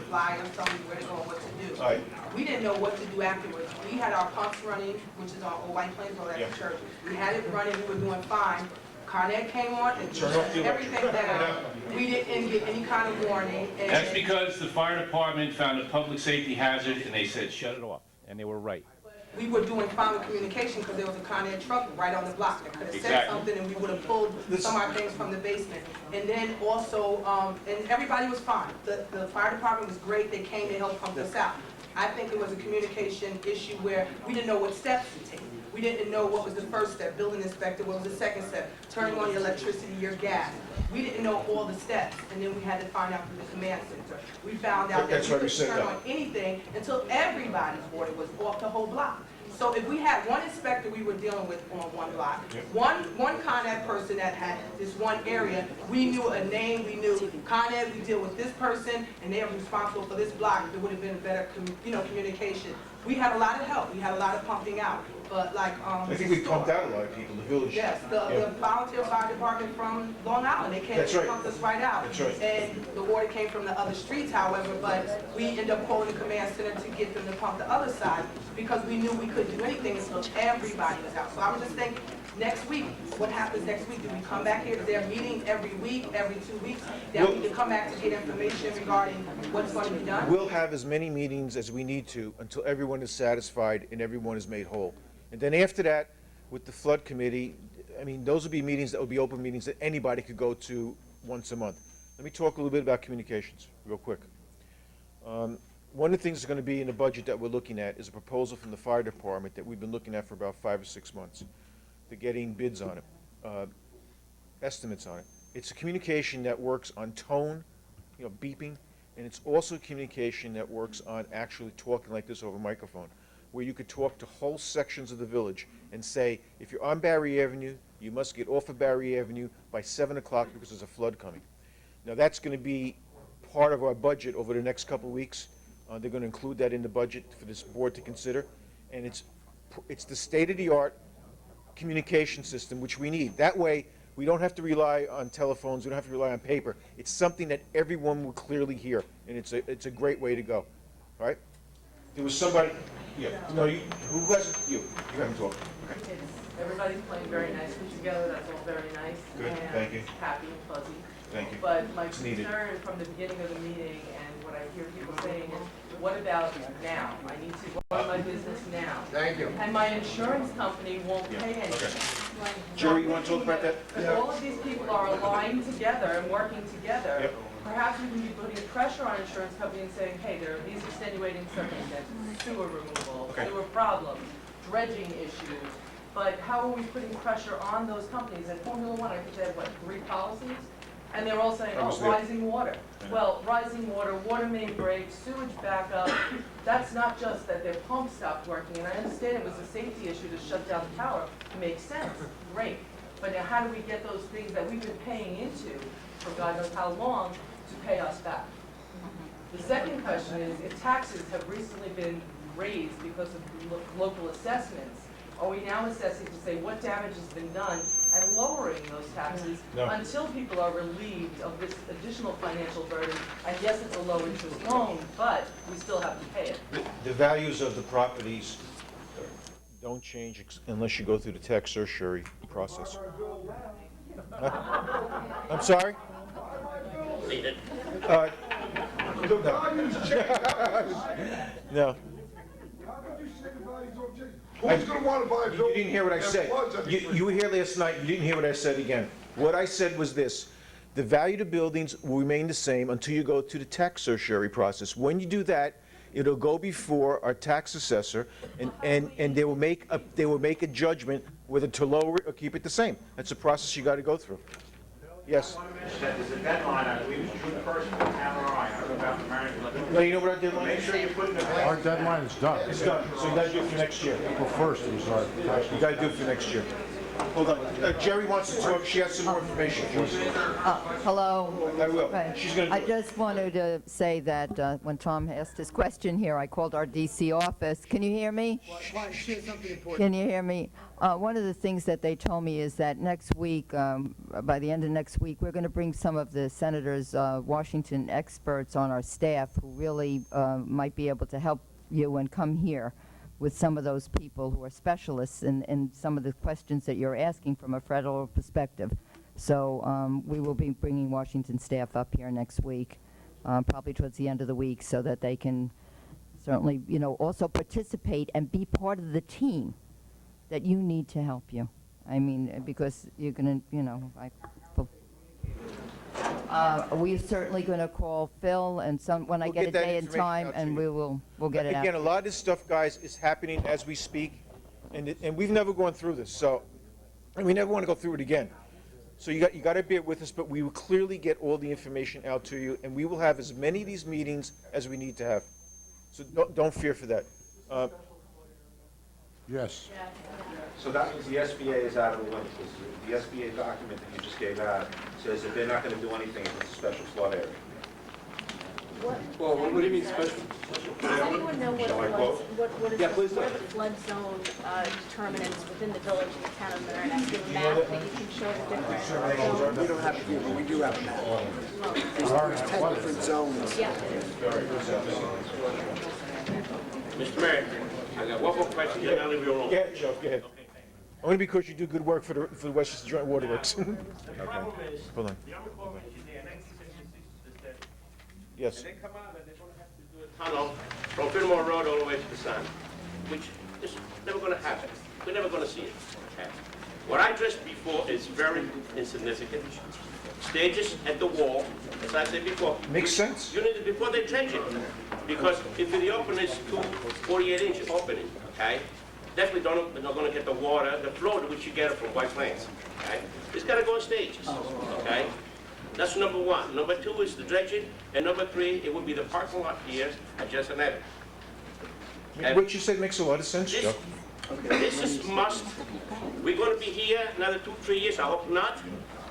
flyers, telling me where to go and what to do. All right. We didn't know what to do afterwards. We had our pumps running, which is our old White Plains Road at the church. We had it running, we were doing fine. Carnet came on and shut everything down. We didn't get any kind of warning. That's because the fire department found a public safety hazard, and they said, shut it off, and they were right. We were doing fine with communication because there was a Carnet truck right on the block that could have said something, and we would have pulled some of our things from the basement. And then also, and everybody was fine. The fire department was great. They came to help pump us out. I think it was a communication issue where we didn't know what steps to take. We didn't know what was the first step, building inspector, what was the second step, turning on your electricity, your gas. We didn't know all the steps, and then we had to find out from the command center. We found out that we couldn't turn on anything until everybody's water was off the whole block. So if we had one inspector we were dealing with on one block, one Con Ed person that had this one area, we knew a name, we knew Con Ed, we deal with this person, and they are responsible for this block, there would have been a better communication. We had a lot of help, we had a lot of pumping out, but like... I think we pumped out a lot of people, the village. Yes, the volunteer fire department from Long Island, they came and pumped us right out. That's right. And the water came from the other streets, however, but we ended up calling the command center to get them to pump the other side because we knew we couldn't do anything until everybody was out. So I was just thinking, next week, what happens next week? Do we come back here? Is there meetings every week, every 2 weeks? That we can come back to get information regarding what's going to be done? We'll have as many meetings as we need to until everyone is satisfied and everyone is made whole. And then after that, with the flood committee, I mean, those would be meetings that would be open meetings that anybody could go to once a month. Let me talk a little bit about communications, real quick. One of the things that's going to be in the budget that we're looking at is a proposal from the fire department that we've been looking at for about 5 or 6 months. They're getting bids on it, estimates on it. It's a communication that works on tone, beeping, and it's also a communication that works on actually talking like this over a microphone, where you could talk to whole sections of the village and say, if you're on Barry Avenue, you must get off of Barry Avenue by 7 o'clock because there's a flood coming. Now, that's going to be part of our budget over the next couple of weeks. They're going to include that in the budget for this board to consider, and it's the state-of-the-art communication system which we need. That way, we don't have to rely on telephones, we don't have to rely on paper. It's something that everyone will clearly hear, and it's a great way to go. All right? There was somebody, no, who hasn't, you haven't talked. Okay. Everybody's playing very nicely together, that's all very nice. Good, and thank you. Happy and fuzzy. Thank you. But my It's needed. concern from the beginning of the meeting and what I hear people saying is, what about now? I need to run my business now. Thank you. And my insurance company won't pay anything. Jerry, you want to talk about that? If all of these people are aligned together and working together, perhaps we can be putting pressure on insurance company and saying, hey, there are these extenuating circumstances, sewer removal, sewer problems, dredging issues. But how are we putting pressure on those companies? At Formula One, I think they have, what, 3 policies? And they're all saying, oh, rising water. Well, rising water, water main breaks, sewage backup, that's not just that their pump stopped working. And I understand it was a safety issue to shut down the power. It makes sense, great. But now how do we get those things that we've been paying into for God knows how long to pay us back? The second question is, if taxes have recently been raised because of local assessments, are we now assessing to say what damage has been done and lowering those taxes until people are relieved of this additional financial burden? And yes, it's a low interest loan, but we still have to pay it. The values of the properties don't change unless you go through the tax certiorari process. I'm sorry? No. Who's going to want to buy a building? You didn't hear what I said. You were here last night, you didn't hear what I said again. What I said was this: the value of buildings will remain the same until you go to the tax certiorari process. When you do that, it'll go before our tax assessor, and they will make a judgment whether to lower it or keep it the same. That's a process you got to go through. Yes. There's a deadline, I believe it's June 1st, for town or I don't know about the American. Well, you know what our deadline Make is? sure you put in the. Our deadline is done. It's done, so you got to do it for next year. April 1st is our tax. You got to do it for next year. Hold on. Jerry wants to talk. She has some more information. Hello. I will. Right. She's going to. I just wanted to say that when Tom asked his question here, I called our DC office. Can you hear me? Can you hear me? One of the things that they told me is that next week, by the end of next week, we're going to bring some of the senators' Washington experts on our staff who really might be able to help you and come here with some of those people who are specialists in some of the questions that you're asking from a federal perspective. So we will be bringing Washington staff up here next week, probably towards the end of the week, so that they can certainly, also participate and be part of the team that you need to help you. I mean, because you're going to, we're certainly going to call Phil and when I We'll get a get that day and information time, out to and you. we'll get it out. Again, a lot of this stuff, guys, is happening as we speak, and we've never gone through this, so, and we never want to go through it again. So you got to bear with us, but we will clearly get all the information out to you, and we will have as many of these meetings as we need to have. So don't fear for that. Yes. So that means the SBA is out of the limits. The SBA document that you just gave out says that they're not going to do anything if it's a special flood area. Well, what do you mean special? Does anyone know Shall I quote? what are the flood zone determinants within the village and the town of Mamaroneck? Do you have a map that you can show the different zones? We don't have a view, but we do have a map. There's 10 different zones. Yeah. Mr. Mayor, I got one more question, then I'll leave you alone. Go ahead, Joe, go ahead. Only because you do good work for the Westchester Joint Waterworks. The problem is, Hold on. the Army Corps of Engineers, 1966, that Yes. they come out and they're going to have to do a tunnel from Fillmore Road all the way to the sun, which is never going to happen. We're never going to see it. Okay? What I addressed before is very insignificant. stages at the wall, as I said before. Makes sense. You need it before they change it. Because if the opening is 48-inch opening, okay, definitely not gonna get the water, the flow to which you get it from White Plains, okay? It's gotta go in stages, okay? That's number one. Number two is the dredging, and number three, it would be the parking lot here at Jefferson Avenue. What you said makes a lot of sense, Joe. This is must. We're going to be here another 2-3 years, I hope not,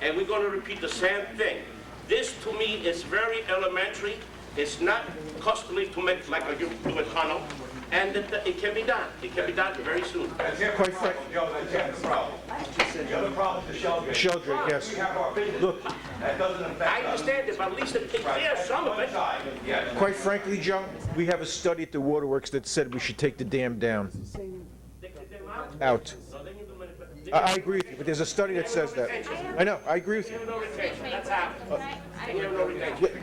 and we're going to repeat the same thing. This, to me, is very elementary. It's not costly to make like a tunnel, and it can be done. It can be done very soon. Quite frankly, Joe, that's the problem. The other problem is the shell drain. Shell drain, yes. We have our business. Look. That doesn't affect us. I understand it, but at least it takes care of some of it. Yes. Quite frankly, Joe, we have a study at the Waterworks that said we should take the dam down. Out. I agree with you, but there's a study that says that. I know, I agree with you. That's out.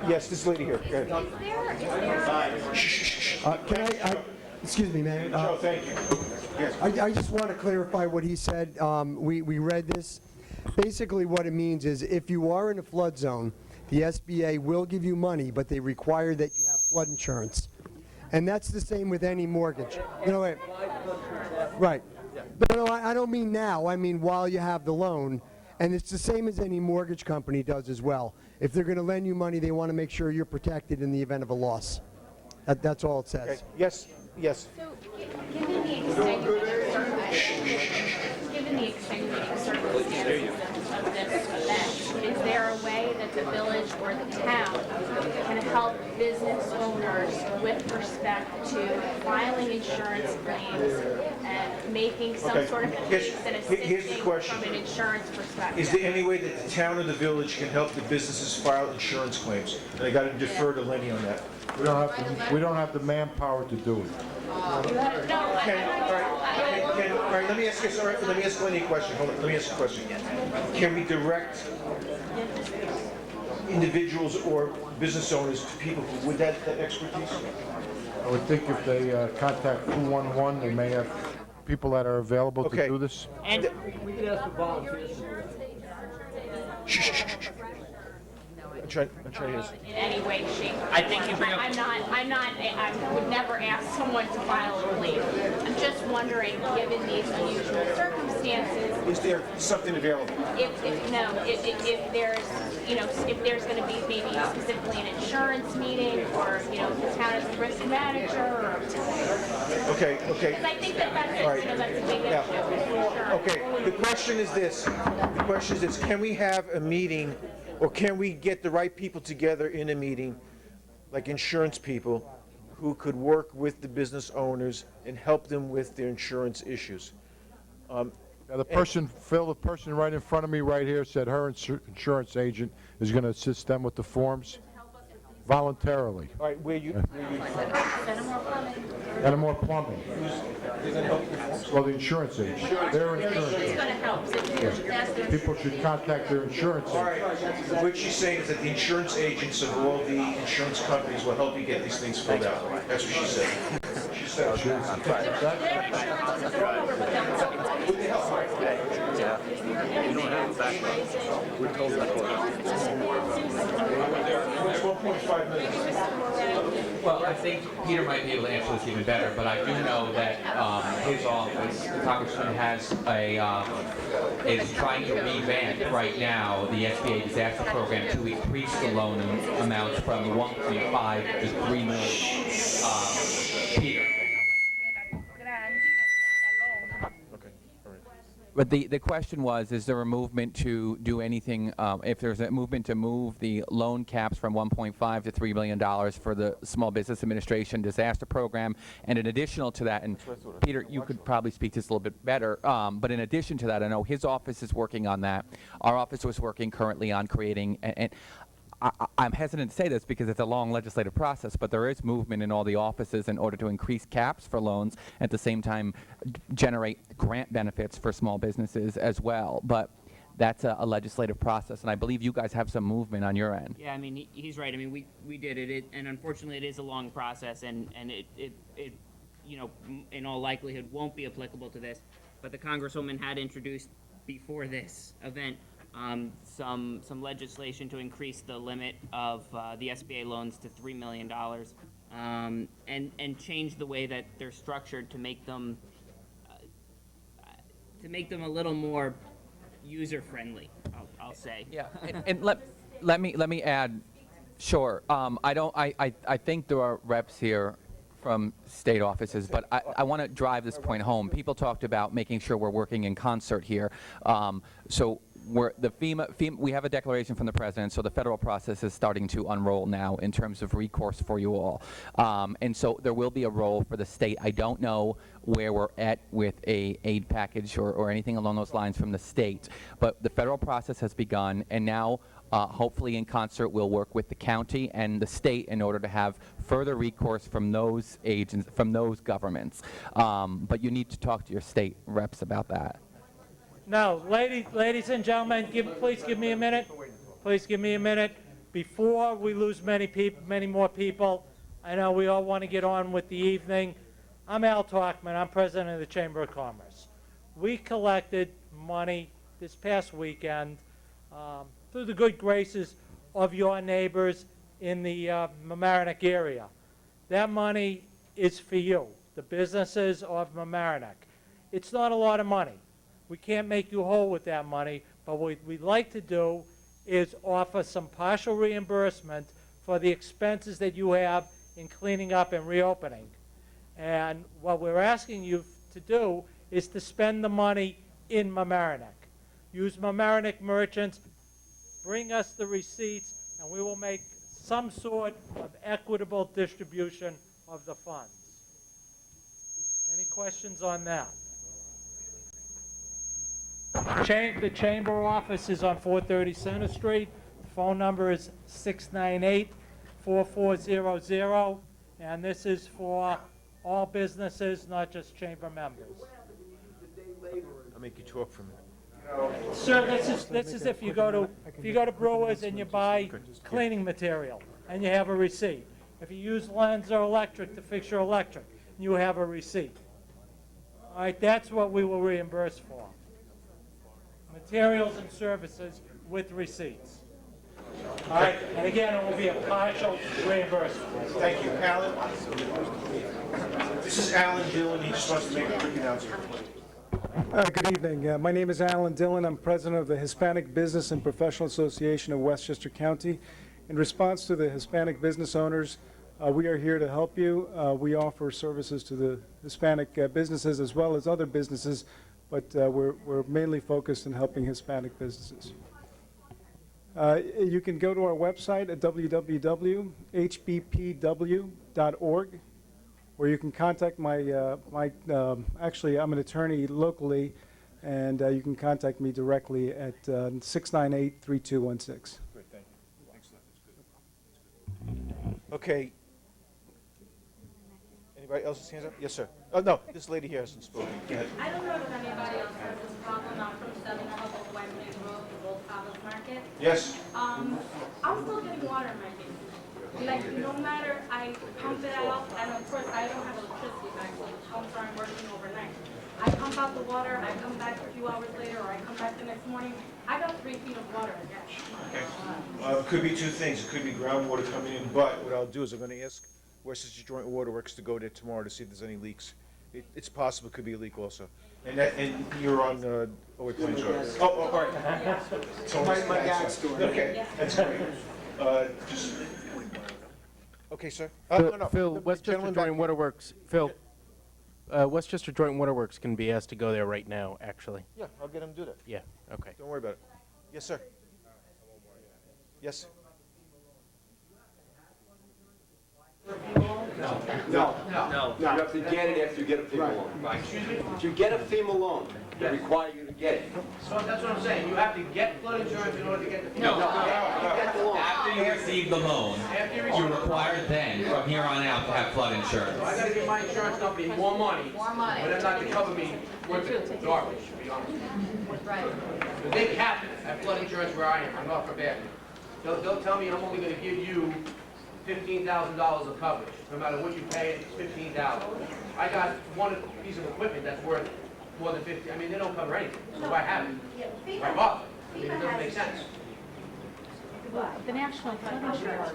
Yes, this lady here. Go ahead. Can I, excuse me, Mayor. Joe, thank you. Yes. I just want to clarify what he said. We read this. Basically, what it means is if you are in a flood zone, the SBA will give you money, but they require that you have flood insurance. And that's the same with any mortgage. You know, wait. Right. No, I don't mean now. I mean while you have the loan. And it's the same as any mortgage company does as well. If they're going to lend you money, they want to make sure you're protected in the event of a loss. That's all it says. Okay. Yes, yes. So, given the extenuating circumstances of this event, is there a way that the village or the town can help business owners with respect to filing insurance claims and making some sort of case and assisting from an insurance perspective? Is there any way that the town or the village can help the businesses file insurance claims? And I got to defer to Lenny on that. We don't have the manpower to do it. All right, let me ask you, let me ask Lenny a question. Hold on, let me ask you a question. Can we direct individuals or business owners to people with that expertise? I would think if they contact 211, they may have people that are available to do this. And We could ask for volunteers. I'm trying to hear. In any way, shape, or I think you bring up- I would never ask someone to file a claim. I'm just wondering, given these unusual circumstances, Is there something available? if there's, if there's going to be maybe specifically an insurance meeting, or, the town as a risk manager, or. Okay. Because I think that's a big issue. Now, okay, the question is this. Can we have a meeting, or can we get the right people together in a meeting, like insurance people, who could work with the business owners and help them with their insurance issues? Now, the person right in front of me right here said her insurance agent is going to assist them with the forms voluntarily. All right, where you Fenimore Plumbing. Well, the insurance agent. Their insurance It's agent. going to help. So that's the- People should contact their insurance All agent. right, what she's saying is that the insurance agents of all the insurance companies will help you get these things filled out. That's what she said. She said. Their insurance is over, but they'll. With the help. It's 1.5 minutes. Well, I think Peter might be able to answer this even better, but I do know that his office, the congressman, is trying to revamp right now the SBA disaster program to increase the loan amounts from 1.5 to 3 million. Peter. But the question was, is there a movement to do anything, if there's a movement to move the loan caps from $1.5 to $3 million for the Small Business Administration disaster program, and in addition to that, and Peter, you could probably speak to this a little bit better, but in addition to that, I know his office is working on that. Our office was working currently on creating, and I'm hesitant to say this because it's a long legislative process, but there is movement in all the offices in order to increase caps for loans, at the same time generate grant benefits for small businesses as well. But that's a legislative process, and I believe you guys have some movement on your end. Yeah, I mean, he's right. I mean, we did it, and unfortunately, it is a long process, and it in all likelihood won't be applicable to this. But the Congresswoman had introduced before this event some legislation to increase the limit of the SBA loans to $3 million, and change the way that they're structured to make them a little more user-friendly, I'll say. Yeah, and let me add, sure, I think there are reps here from state offices, but I want to drive this point home. People talked about making sure we're working in concert here. So the FEMA, we have a declaration from the president, so the federal process is starting to unroll now in terms of recourse for you all. And so there will be a role for the state. I don't know where we're at with a aid package or anything along those lines from the state, but the federal process has begun, and now hopefully in concert we'll work with the county and the state in order to have further recourse from those agents, from those governments. But you need to talk to your state reps about that. No, ladies and gentlemen, please give me a minute. Please give me a minute. Before we lose many more people, I know we all want to get on with the evening. I'm Al Talkman. I'm president of the Chamber of Commerce. We collected money this past weekend through the good graces of your neighbors in the Mamaroneck area. That money is for you, the businesses of Mamaroneck. It's not a lot of money. We can't make you whole with that money, but what we'd like to do is offer some partial reimbursement for the expenses that you have in cleaning up and reopening. And what we're asking you to do is to spend the money in Mamaroneck. Use Mamaroneck merchants, bring us the receipts, and we will make some sort of equitable distribution of the funds. Any questions on that? The chamber office is on 430 Center Street. The phone number is 698-4400, and this is for all businesses, not just chamber members. I'll make you talk for a minute. Sir, this is if you go to Brewers and you buy cleaning material and you have a receipt. If you use Lenza Electric to fix your electric, you have a receipt. All right, that's what we will reimburse for. Materials and services with receipts. All right, and again, it will be a partial reimbursement. Thank you. Alan? This is Alan Dillon. He just wants to make a quick announcement. Good evening. My name is Alan Dillon. I'm president of the Hispanic Business and Professional Association of Westchester County. In response to the Hispanic business owners, we are here to help you. We offer services to the Hispanic businesses as well as other businesses, but we're mainly focused on helping Hispanic businesses. You can go to our website at www.hbpw.org, where you can contact actually, I'm an attorney locally, and you can contact me directly at 698-3216. Great, thank you. Thanks a lot. That's good. Okay. Anybody else's hands up? Yes, sir. Oh, no, this lady here hasn't spoken. I don't know if anybody else has this problem. I'm from 7 Elbow Wembley Road, the Old Farmers Market. Yes. I'm still getting water in my basement. Like, no matter, I pump it out, and of course, I don't have electricity back, so the pumps aren't working overnight. I pump out the water, I come back a few hours later, or I come back the next morning, I got 3 feet of water again. Okay. It could be two things. It could be groundwater coming in, but what I'll do is I'm going to ask Westchester Joint Waterworks to go there tomorrow to see if there's any leaks. It's possible it could be a leak also. And you're on Wait, Plains Road. Oh, all right. My dad's story. Okay, that's great. Okay, sir. Phil, Westchester Joint Waterworks. Phil, Westchester Joint Waterworks can be asked to go there right now, actually. Yeah, I'll get him to do that. Yeah. Okay. Don't worry about it. Yes, sir. Yes. No. You have to get it after you get a FEMA loan. Excuse me? If you get a FEMA loan, they require you to get it. So that's what I'm saying, you have to get flood insurance in order to get the. No. After you get the loan. After you receive the loan, you're required then, from here on out, to have flood insurance. So I gotta give my insurance company more money. But they're not gonna cover me with the garbage, to be honest with you. Right. But they cap it at flood insurance where I am, I'm not for bad. They'll tell me I'm only gonna give you $15,000 of coverage. No matter what you pay, it's $15,000. I got one piece of equipment that's worth more than 50. I mean, they don't cover anything. So I have it. Why bother? I mean, it doesn't make sense. The National Flood Insurance.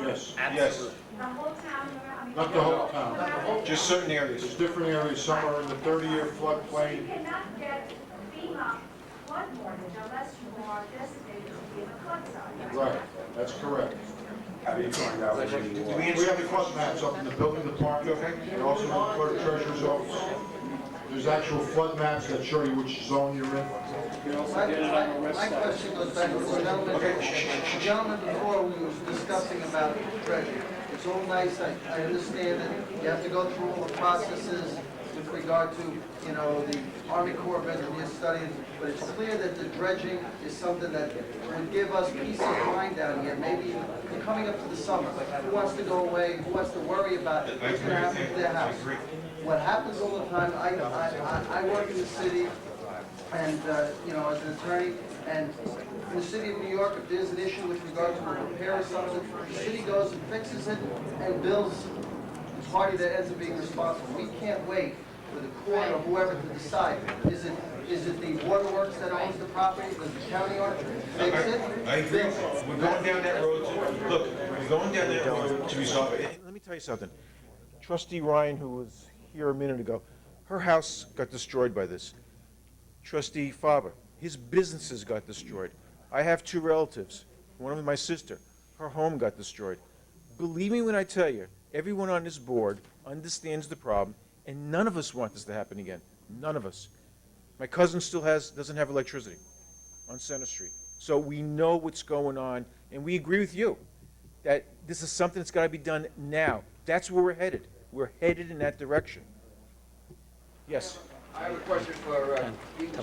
Yes, Yes. not the whole town. Just certain areas. There's different areas, some are in the 30-year floodplain. cannot get FEMA flood mortgage unless you are designated to be in a flood zone. Right, that's correct. How do you find out where you are? We have the flood maps up in the building department, and also in the clerk treasurer's office. There's actual flood maps that show you which zone you're in. My question goes back to the gentleman before we was discussing about dredging. It's all nice, I understand that you have to go through all the processes with regard to, you know, the Army Corps of Engineers studies, but it's clear that the dredging is something that will give us peace of mind down here, maybe coming up to the summer. Who wants to go away, who wants to worry about what's going to happen to their house? What happens all the time, I work in the city, and, you know, as an attorney, and in the city of New York, if there's an issue with regard to a repair or something, the city goes and fixes it and bills the party that ends up being responsible. We can't wait for the court or whoever to decide. Is it the waterworks that owns the property? Does the county own it? Fix it? I agree. We're going down that road to, look, we're going down that road to resolve it. Let me tell you something. Trustee Ryan, who was here a minute ago, her house got destroyed by this. Trustee Faber, his businesses got destroyed. I have two relatives. One of them, my sister. Her home got destroyed. Believe me when I tell you, everyone on this board understands the problem, and none of us want this to happen again. None of us. My cousin still doesn't have electricity on Center Street. So we know what's going on, and we agree with you that this is something that's got to be done now. That's where we're headed. We're headed in that direction. Yes. I have a question for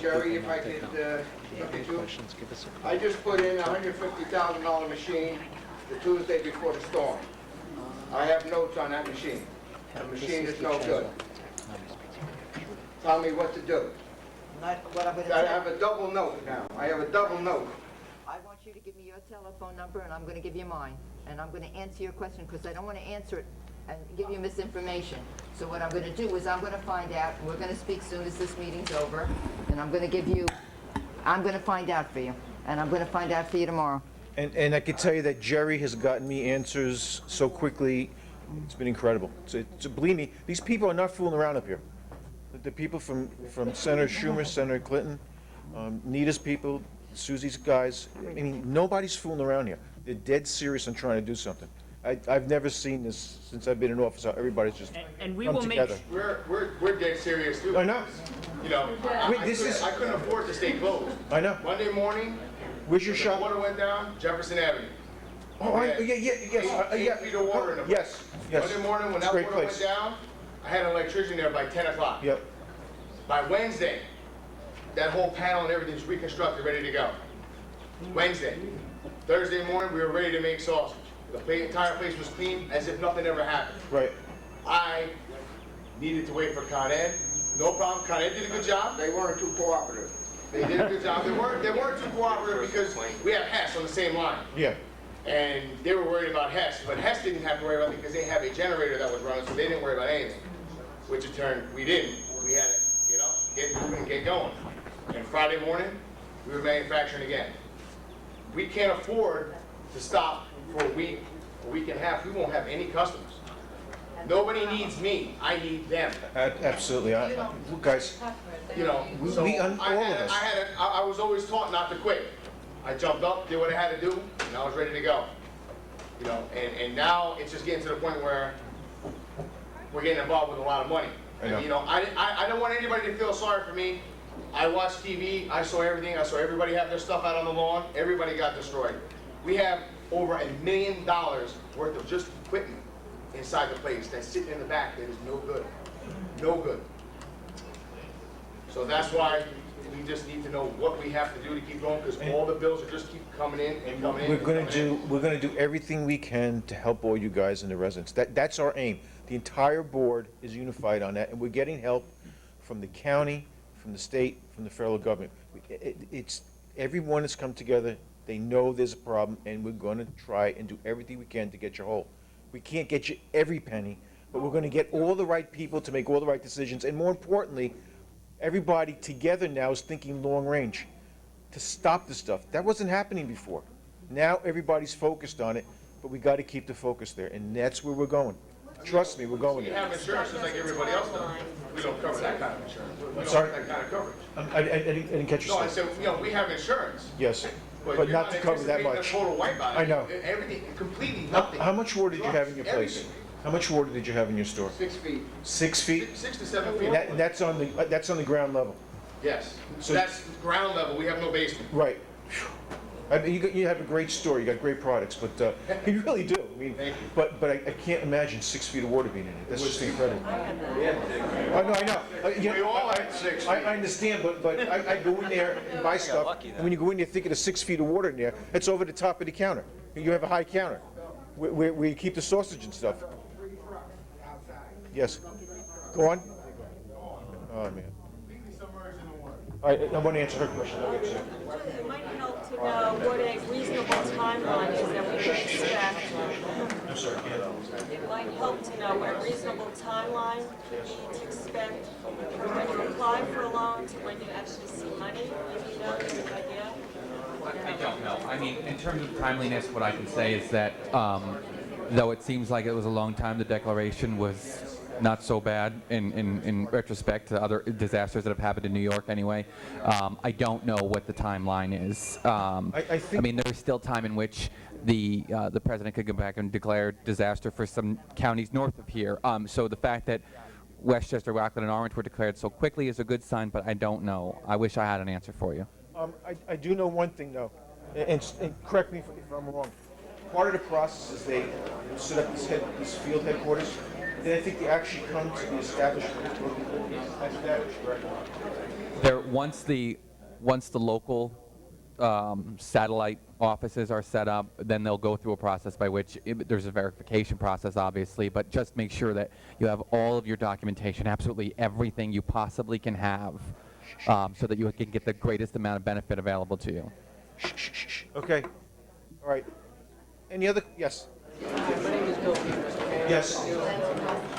Jerry, if I could look at you. I just put in a $150,000 machine the Tuesday before the storm. I have notes on that machine. The machine is no good. Tell me what to do. I have a double note now. I have a double note. I want you to give me your telephone number, and I'm going to give you mine. And I'm going to answer your question, because I don't want to answer it and give you misinformation. So what I'm going to do is I'm going to find out, and we're going to speak soon as this meeting's over, and I'm going to find out for you. And I'm going to find out for you tomorrow. And I can tell you that Jerry has gotten me answers so quickly. It's been incredible. So believe me, these people are not fooling around up here. The people from Senator Schumer, Senator Clinton, Nita's people, Susie's guys, I mean, nobody's fooling around here. They're dead serious on trying to do something. I've never seen this since I've been in office, how everybody's just And we come will together. We're dead serious too. I know. You know, I couldn't afford to stay closed. I know. Monday morning, Where's your shop? the water went down, Jefferson Avenue. Oh, yes. 8 feet of water in the Yes. Monday morning, when It's that a great water went place. down, I had an electrician there by 10 o'clock. Yep. By Wednesday, that whole panel and everything's reconstructed, ready to go. Wednesday. Thursday morning, we were ready to make sausage. The entire place was clean as if nothing ever happened. Right. I needed to wait for Con Ed. No problem. Con Ed did a good job. They weren't too cooperative. They did a good job. They weren't too cooperative because we have Hess on the same line. Yeah. And they were worried about Hess, but Hess didn't have to worry about it because they have a generator that was running, so they didn't worry about anything. Which in turn, we didn't. We had to get up, get moving, get going. And Friday morning, we were manufacturing again. We can't afford to stop for a week and a half. We won't have any customers. Nobody needs me. I need them. Absolutely. Guys, You know, so all of us. I was always taught not to quit. I jumped up, did what I had to do, and I was ready to go. You know, and now it's just getting to the point where we're getting involved with a lot of money. I know. And, you know, I don't want anybody to feel sorry for me. I watched TV, I saw everything, I saw everybody have their stuff out on the lawn, everybody got destroyed. We have over $1 million worth of just equipment inside the place that's sitting in the back that is no good. No good. So that's why we just need to know what we have to do to keep going, because all the bills are just keep coming in and coming in. We're gonna do everything we can to help all you guys and the residents. That's our aim. The entire board is unified on that, and we're getting help from the county, from the state, from the federal government. Everyone has come together. They know there's a problem, and we're gonna try and do everything we can to get you whole. We can't get you every penny, but we're gonna get all the right people to make all the right decisions, and more importantly, Everybody together now is thinking long range to stop this stuff. That wasn't happening before. Now everybody's focused on it, but we got to keep the focus there, and that's where we're going. Trust me, we're going We there. have insurance just like everybody else does. We don't cover that kind of insurance. We don't sorry? have that kind of coverage. I didn't catch your No, I statement. said, we have insurance. Yes, but you're not to cover that anticipating a much. total wipeout. I know. Everything, completely How nothing. how much water did you have in your place? Everything. How much water did you have in your store? 6 feet. 6 feet? 6 to 7 feet. And that's on the ground level. Yes. So- That's ground level. We have no basement. Right. I mean, you have a great store, you got great products, but you really do. I mean, but I can't imagine 6 feet of water being in it. That's just incredible. I know. We all had 6 feet. I understand, but I go in there and buy stuff, and when you go in there thinking of 6 feet of water in there, it's over the top of the counter. You have a high counter where you keep the sausage and stuff. Yes. Go on. Oh, man. I want to answer her question. I'll get to you. It might help to know what a reasonable timeline is that we should expect. I'm sorry, It might help to know what a reasonable timeline could be to expect from when you apply for a loan to when you actually see money. Maybe you know, have an idea? I don't know. I mean, in terms of timeliness, what I can say is that though it seems like it was a long time, the declaration was not so bad in retrospect to other disasters that have happened in New York anyway. I don't know what the timeline is. I mean, there is still time in which the president could go back and declare disaster for some counties north of here. So the fact that Westchester, Rockland, and Orange were declared so quickly is a good sign, but I don't know. I wish I had an answer for you. I do know one thing, though, and correct me if I'm wrong. Part of the process is they set up this field headquarters. Then I think they actually come to the establishment. There, once the local satellite offices are set up, then they'll go through a process by which there's a verification process, obviously, but just make sure that you have all of your documentation, absolutely everything you possibly can have, so that you can get the greatest amount of benefit available to you. Okay. All right. Any other? Yes. My name is Bill Peters. Yes.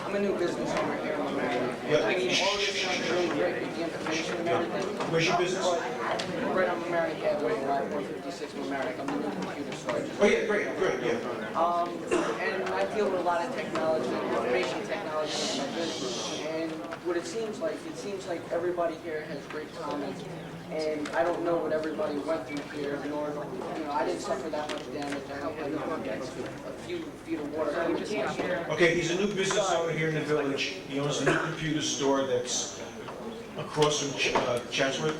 I'm a new business owner here in Mamaroneck. Yep. I mean, all this sounds really great with the information and everything. Where's your business? Right on Mamaroneck Avenue, lot 156 Mamaroneck. I'm the new computer store. Oh yeah, great, yeah. And I deal with a lot of technology, information technology in my business. And what it seems like everybody here has great comments. And I don't know what everybody went through here, nor, I didn't suffer that much damage. I had a few feet of water. Okay, he's a new business owner here in the village. He owns a new computer store that's across from Chatsworth,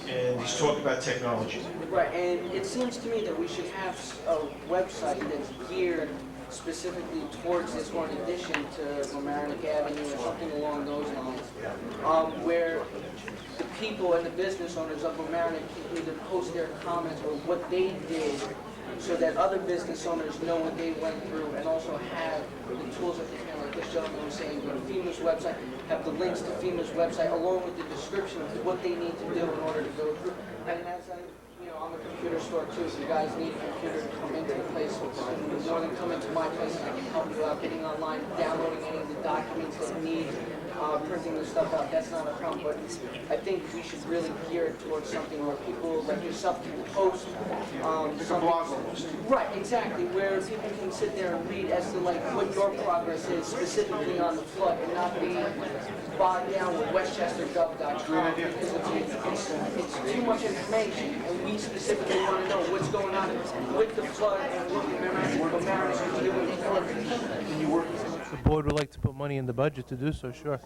and he's talking about technology. Right, and it seems to me that we should have a website that's geared specifically towards this, or in addition to Mamaroneck Avenue or something along those lines, where the people and the business owners of Mamaroneck can either post their comments or what they did, so that other business owners know what they went through, and also have the tools that they can, like this gentleman was saying, go to FEMA's website, have the links to FEMA's website, along with the description of what they need to do in order to go through. And as I'm a computer store too, if you guys need a computer to come into the place, you're more than come into my place and I can help you out getting online, downloading any of the documents that you need, printing the stuff out, that's not a problem. But I think we should really gear it towards something where people like yourself can post something. Right, exactly, where people can sit there and read as to like what your progress is specifically on the flood, and not be bogged down with westchestergov.com, because it's too much information, and we specifically want to know what's going on with the flood and what Mamaroneck is doing in order to keep. The board would like to put money in the budget to do so, sure.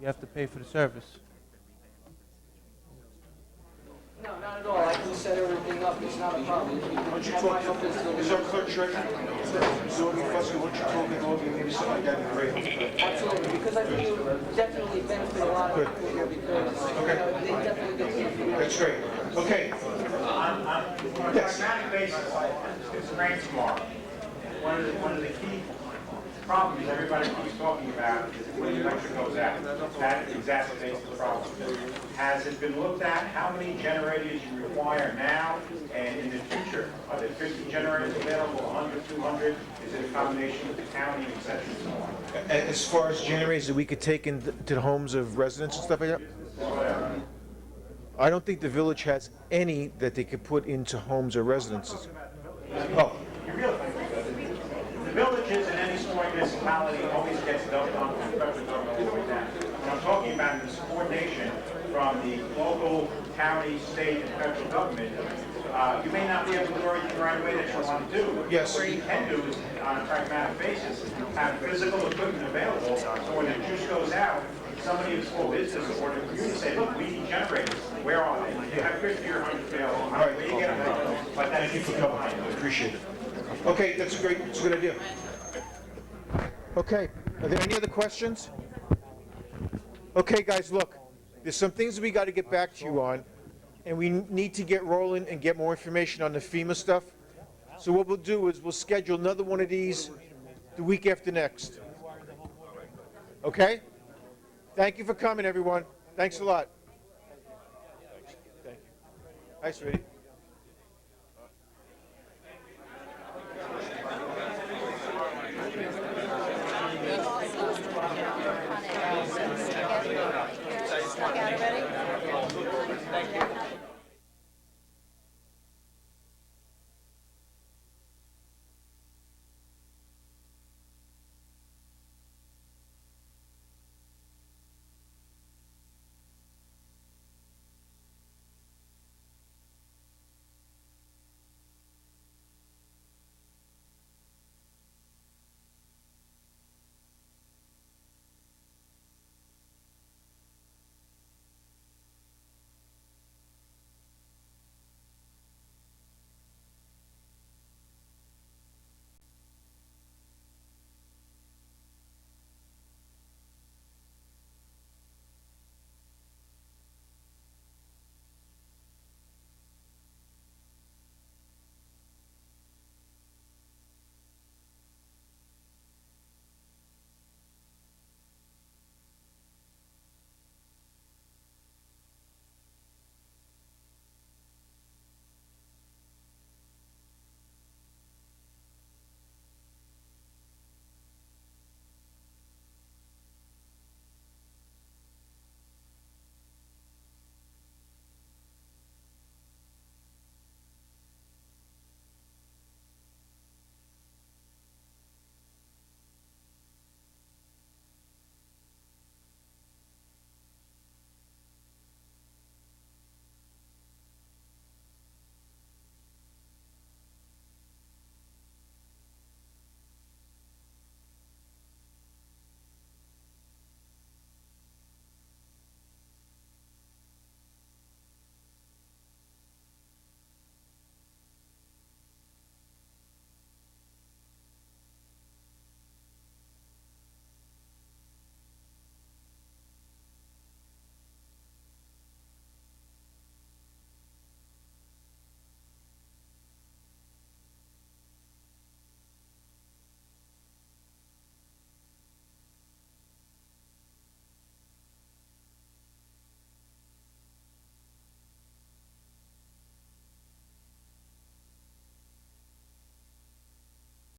You have to pay for the service. No, not at all. I can set everything up. It's not a problem. Is our clerk treasurer? So if Fussy, why don't you talk it over, maybe something like that would be great. Absolutely, because I think it would definitely benefit a lot of people here, because they definitely get the information. That's great. Okay. Yes. On a pragmatic basis, it's rain tomorrow. One of the key problem is everybody keeps talking about is when the electric goes out. That exacerbates the problem. Has it been looked at how many generators you require now and in the future? Are there 50 generators available, 100, 200? Is it a combination with the county, et cetera, and so on? As far as generators that we could take into the homes of residents and stuff like that? I don't think the village has any that they could put into homes or residences. Oh, The villages in any small municipality always gets dumped on the federal government all the way down. What I'm talking about is coordination from the local, county, state, and federal government. You may not be able to do everything right away that you want to do. Yes. What you can do is, on a pragmatic basis, have physical equipment available, so when the juice goes out, somebody in a small business or the community say, look, we need generators. Where are they? You have 50 or 100 available. All right, where you get them from? But that's thank you for coming. I appreciate it. Okay, that's a good idea. Okay, are there any other questions? Okay, guys, look, there's some things we got to get back to you on, and we need to get rolling and get more information on the FEMA stuff. So what we'll do is we'll schedule another one of these the week after next. Okay? Thank you for coming, everyone. Thanks a lot. Thank you. Hi, sweetie.